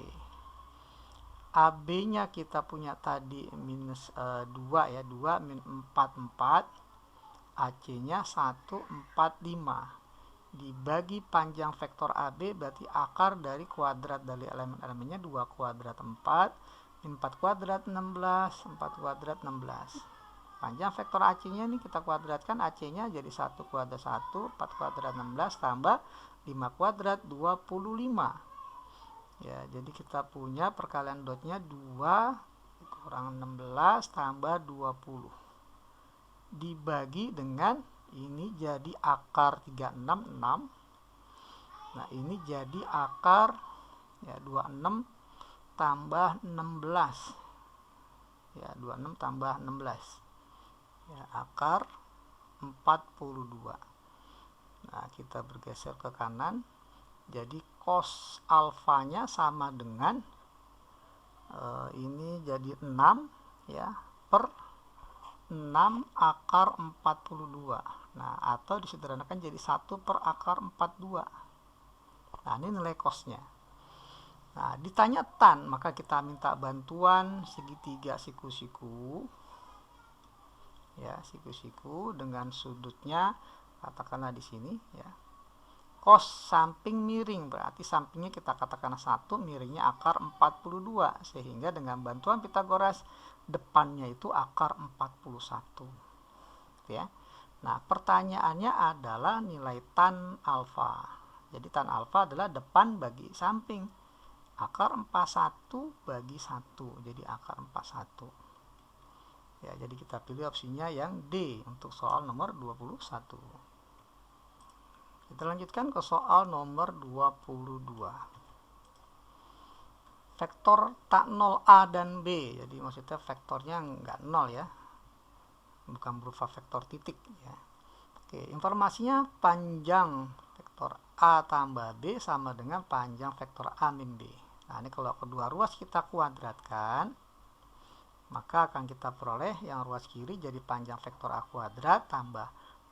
AB-nya kita punya tadi minus 2 ya, 2 min 4, 4. AC-nya 1, 4, 5. Dibagi panjang vektor AB berarti akar dari kuadrat dari elemen-elemennya 2 kuadrat 4, min 4 kuadrat 16, 4 kuadrat 16. Panjang vektor AC-nya ini kita kuadratkan, AC-nya jadi 1 kuadrat 1, 4 kuadrat 16 tambah 5 kuadrat 25. Ya, jadi kita punya perkalian dotnya 2 kurang 16 tambah 20. Dibagi dengan ini jadi akar 36, 6. Nah, ini jadi akar ya 26 tambah 16. Ya, 26 tambah 16. Ya, akar 42. Nah, kita bergeser ke kanan. Jadi cos alfanya sama dengan ini jadi 6 ya per 6 akar 42. Nah, atau disederhanakan jadi 1 per akar 42. Nah, ini nilai cosnya. Nah, ditanya tan, maka kita minta bantuan segitiga siku-siku. Ya, siku-siku dengan sudutnya katakanlah di sini ya. Cos samping miring berarti sampingnya kita katakan 1, miringnya akar 42, sehingga dengan bantuan Pitagoras depannya itu akar 41 ya. Nah, pertanyaannya adalah nilai tan alfa. Jadi tan alfa adalah depan bagi samping. akar 41 bagi 1, jadi akar 41. Ya, jadi kita pilih opsinya yang D untuk soal nomor 21. Kita lanjutkan ke soal nomor 22. Vektor tak 0A dan B, jadi maksudnya vektornya nggak 0 ya, bukan berupa vektor titik ya. Oke, informasinya panjang vektor A tambah B sama dengan panjang vektor A min B. Nah, ini kalau kedua ruas kita kuadratkan, maka akan kita peroleh yang ruas kiri jadi panjang vektor A kuadrat tambah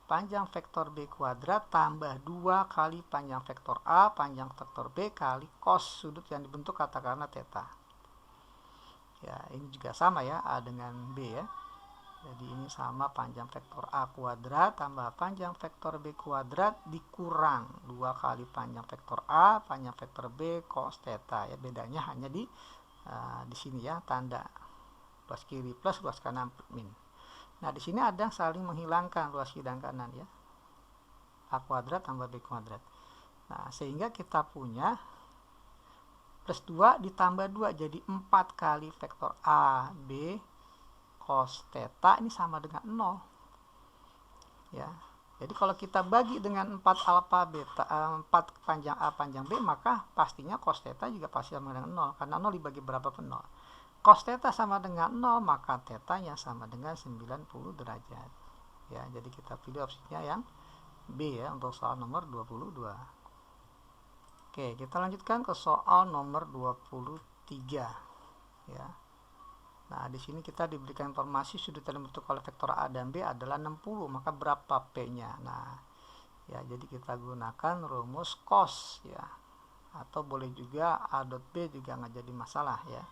panjang vektor B kuadrat tambah 2 kali panjang vektor A panjang vektor B kali cos sudut yang dibentuk katakanlah theta. Ya, ini juga sama ya, A dengan B ya. Jadi ini sama panjang vektor A kuadrat tambah panjang vektor B kuadrat dikurang 2 kali panjang vektor A panjang vektor B cos theta ya. Bedanya hanya di sini ya, tanda ruas kiri plus ruas kanan min. Nah, di sini ada saling menghilangkan ruas kiri dan kanan ya. A kuadrat tambah B kuadrat. Nah, sehingga kita punya plus 2 ditambah 2 jadi 4 kali vektor A B cos theta ini sama dengan 0. Ya. Jadi kalau kita bagi dengan 4 alfa beta 4 panjang A panjang B, maka pastinya cos theta juga pasti sama dengan 0 karena 0 dibagi berapa pun 0. Cos theta sama dengan 0, maka theta-nya sama dengan 90 derajat. Ya, jadi kita pilih opsinya yang B ya untuk soal nomor 22. Oke, kita lanjutkan ke soal nomor 23 ya. Nah, di sini kita diberikan informasi sudut yang dibentuk oleh vektor A dan B adalah 60, maka berapa P-nya? Nah, ya jadi kita gunakan rumus cos ya. Atau boleh juga A dot B juga nggak jadi masalah ya.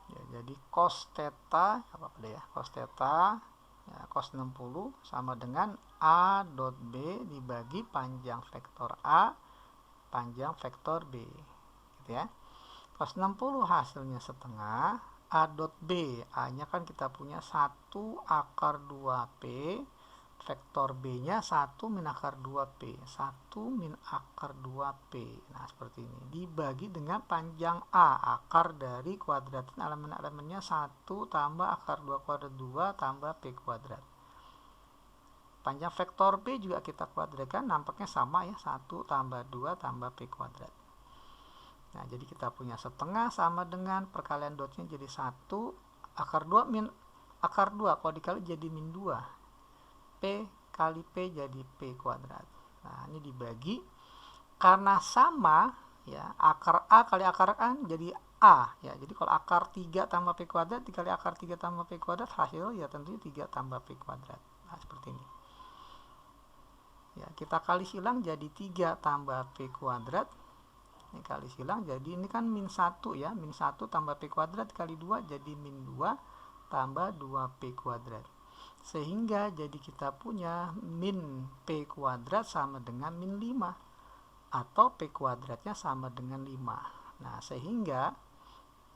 Ya, jadi cos theta apa deh ya, cos theta ya, cos 60 sama dengan A dot B dibagi panjang vektor A panjang vektor B gitu ya. Cos 60 hasilnya setengah, A dot B, A nya kan kita punya 1 akar 2P, vektor B nya 1 min akar 2P, 1 min akar 2P. Nah, seperti ini. Dibagi dengan panjang A, akar dari kuadratin elemen-elemennya 1 tambah akar 2 kuadrat 2 tambah P kuadrat. Panjang vektor B juga kita kuadratkan, nampaknya sama ya, 1 tambah 2 tambah P kuadrat. Nah, jadi kita punya setengah sama dengan perkalian dotnya jadi 1 akar 2 min akar 2 kalau dikali jadi min 2. P kali P jadi P kuadrat. Nah, ini dibagi karena sama ya, akar A kali akar A jadi A ya. Jadi kalau akar 3 tambah P kuadrat dikali akar 3 tambah P kuadrat hasil ya tentunya 3 tambah P kuadrat. Nah, seperti ini. Ya, kita kali silang jadi 3 tambah P kuadrat. Ini kali silang jadi ini kan min 1 ya, min 1 tambah P kuadrat kali 2 jadi min 2 tambah 2P kuadrat. Sehingga jadi kita punya min P kuadrat sama dengan min 5 atau P kuadratnya sama dengan 5. Nah, sehingga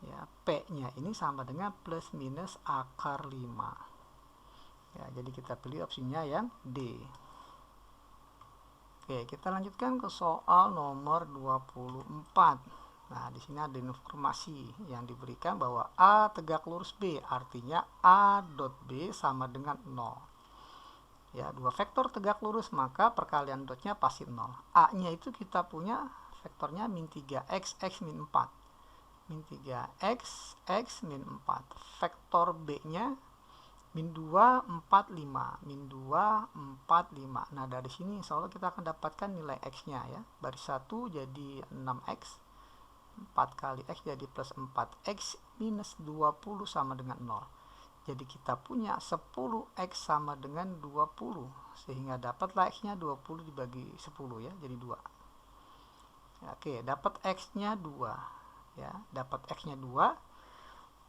ya P-nya ini sama dengan plus minus akar 5. Ya, jadi kita pilih opsinya yang D. Oke, kita lanjutkan ke soal nomor 24. Nah, di sini ada informasi yang diberikan bahwa A tegak lurus B, artinya A dot B sama dengan 0. Ya, dua vektor tegak lurus, maka perkalian dotnya pasti 0. A-nya itu kita punya vektornya min 3x, x min 4. Min 3x, x min 4. Vektor B-nya min 2, 4, 5. Min 2, 4, 5. Nah, dari sini insya Allah kita akan dapatkan nilai X-nya ya. Baris 1 jadi 6X. 4 kali X jadi plus 4X minus 20 sama dengan 0. Jadi kita punya 10X sama dengan 20. Sehingga dapatlah X-nya 20 dibagi 10 ya. Jadi 2. Ya, oke, dapat X-nya 2. Ya, dapat X-nya 2.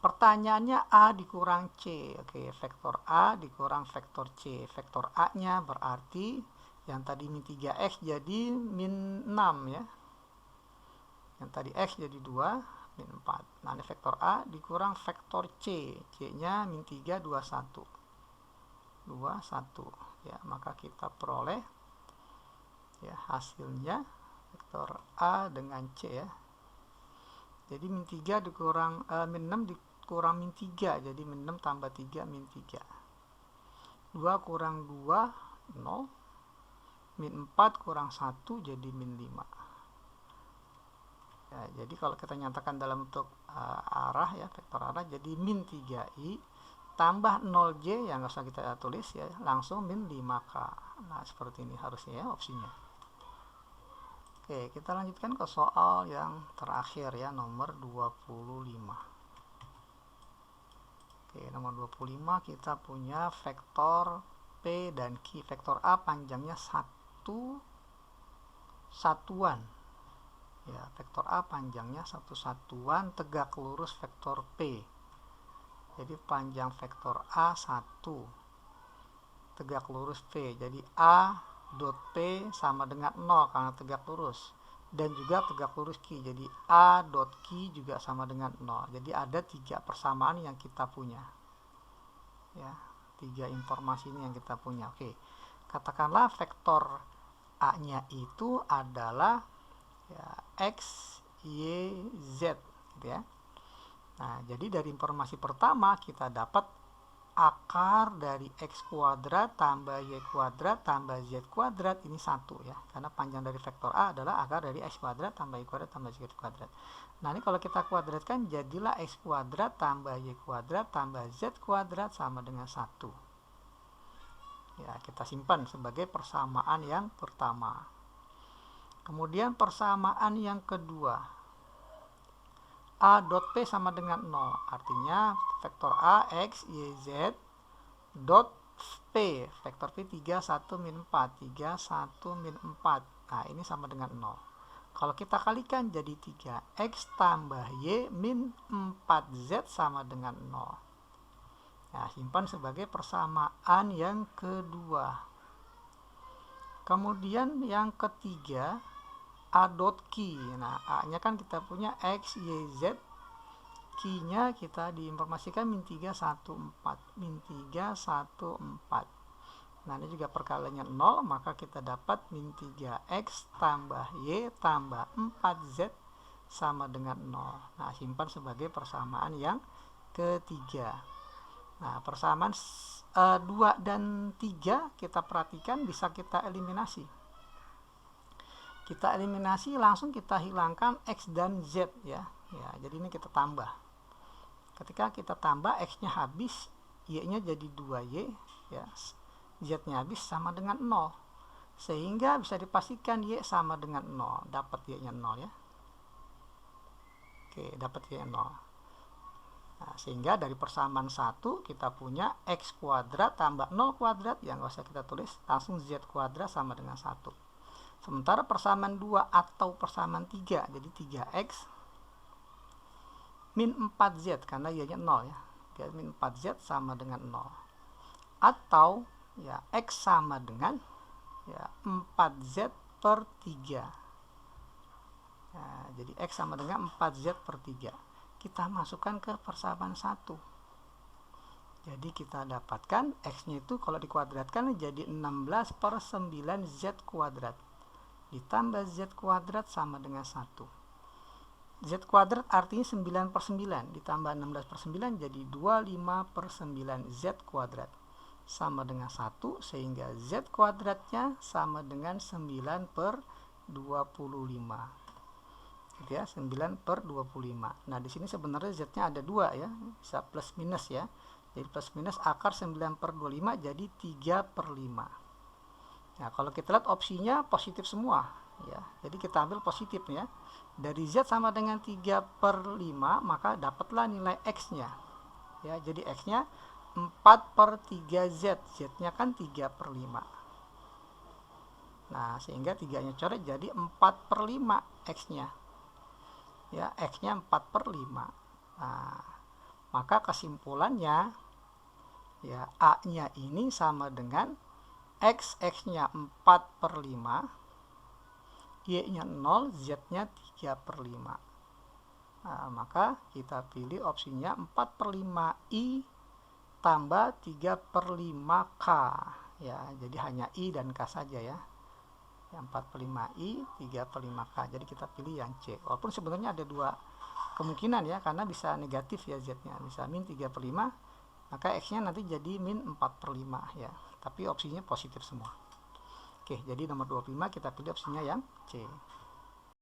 Pertanyaannya A dikurang C. Oke, vektor A dikurang vektor C. Vektor A-nya berarti yang tadi min 3X jadi min 6 ya. Yang tadi X jadi 2, min 4. Nah, ini vektor A dikurang vektor C. C-nya min 3, 21. 21. Ya, maka kita peroleh ya hasilnya vektor A dengan C ya. Jadi min 3 dikurang min 6 dikurang min 3, jadi min 6 tambah 3 min 3. 2 kurang 2 0, min 4 kurang 1 jadi min 5 ya. Jadi kalau kita nyatakan dalam bentuk arah ya, vektor arah, jadi min 3i tambah 0j yang nggak usah kita tulis ya, langsung min 5k. Nah seperti ini harusnya ya opsinya. Oke, kita lanjutkan ke soal yang terakhir ya, nomor 25. Oke, nomor 25 kita punya vektor P dan Q. Vektor A panjangnya 1 satuan. Ya, vektor A panjangnya 1 satuan tegak lurus vektor P. Jadi panjang vektor A 1 tegak lurus P. Jadi A dot P sama dengan 0 karena tegak lurus. Dan juga tegak lurus Q. Jadi A dot Q juga sama dengan 0. Jadi ada 3 persamaan yang kita punya. Ya, 3 informasi ini yang kita punya. Oke. Katakanlah vektor A-nya itu adalah ya, X, Y, Z gitu ya. Nah, jadi dari informasi pertama kita dapat akar dari X kuadrat tambah Y kuadrat tambah Z kuadrat ini 1 ya. Karena panjang dari vektor A adalah akar dari X kuadrat tambah Y kuadrat tambah Z kuadrat. Nah, ini kalau kita kuadratkan jadilah X kuadrat tambah Y kuadrat tambah Z kuadrat sama dengan 1. Ya, kita simpan sebagai persamaan yang pertama. Kemudian persamaan yang kedua, A dot P sama dengan 0. Artinya vektor A, X, Y, Z dot P. Vektor P 3, 1, min 4. 3, 1, min 4. Nah, ini sama dengan 0. Kalau kita kalikan jadi 3X tambah Y min 4Z sama dengan 0. Nah, simpan sebagai persamaan yang kedua. Kemudian yang ketiga, A dot Q. Nah, A-nya kan kita punya X, Y, Z. Q-nya kita diinformasikan min 3, 1, 4. Min 3, 1, 4. Nah, ini juga perkaliannya 0, maka kita dapat min 3X tambah Y tambah 4Z sama dengan 0. Nah, simpan sebagai persamaan yang ketiga. Nah, persamaan 2 dan 3 kita perhatikan bisa kita eliminasi. Kita eliminasi langsung kita hilangkan X dan Z ya. Ya, jadi ini kita tambah. Ketika kita tambah X-nya habis, Y-nya jadi 2Y ya. Z-nya habis sama dengan 0. Sehingga bisa dipastikan Y sama dengan 0. Dapat Y-nya 0 ya. Oke, dapat Y-nya 0. Nah, sehingga dari persamaan 1 kita punya X kuadrat tambah 0 kuadrat yang nggak usah kita tulis, langsung Z kuadrat sama dengan 1. Sementara persamaan 2 atau persamaan 3, jadi 3X min 4Z karena Y-nya 0 ya. Jadi min 4Z sama dengan 0. Atau ya X sama dengan ya 4Z per 3. Nah, jadi X sama dengan 4Z per 3. Kita masukkan ke persamaan 1. Jadi kita dapatkan X-nya itu kalau dikuadratkan jadi 16 per 9Z kuadrat. Ditambah Z kuadrat sama dengan 1. Z kuadrat artinya 9 per 9. Ditambah 16 per 9 jadi 25 per 9Z kuadrat. Sama dengan 1 sehingga Z kuadratnya sama dengan 9 per 25. Gitu ya, 9 per 25. Nah, di sini sebenarnya Z-nya ada 2 ya, bisa plus minus ya. Jadi plus minus akar 9 per 25 jadi 3 per 5. Nah, kalau kita lihat opsinya positif semua ya. Jadi kita ambil positif ya. Dari Z sama dengan 3 per 5, maka dapatlah nilai X-nya. Ya, jadi X-nya 4 per 3Z. Z-nya kan 3 per 5. Nah, sehingga 3-nya coret jadi 4 per 5 X-nya. Ya, X-nya 4 per 5. Nah, maka kesimpulannya ya A-nya ini sama dengan X, X-nya 4 per 5, Y-nya 0, Z-nya 3 per 5. Nah, maka kita pilih opsinya 4 per 5I tambah 3 per 5K. Ya, jadi hanya I dan K saja ya. yang 4/5i 3/5k. Jadi kita pilih yang C, walaupun sebenarnya ada dua kemungkinan ya, karena bisa negatif ya Z nya, bisa min 3/5, maka X nya nanti jadi min 4/5 ya, tapi opsinya positif semua. Oke, jadi nomor 25 kita pilih opsinya yang C.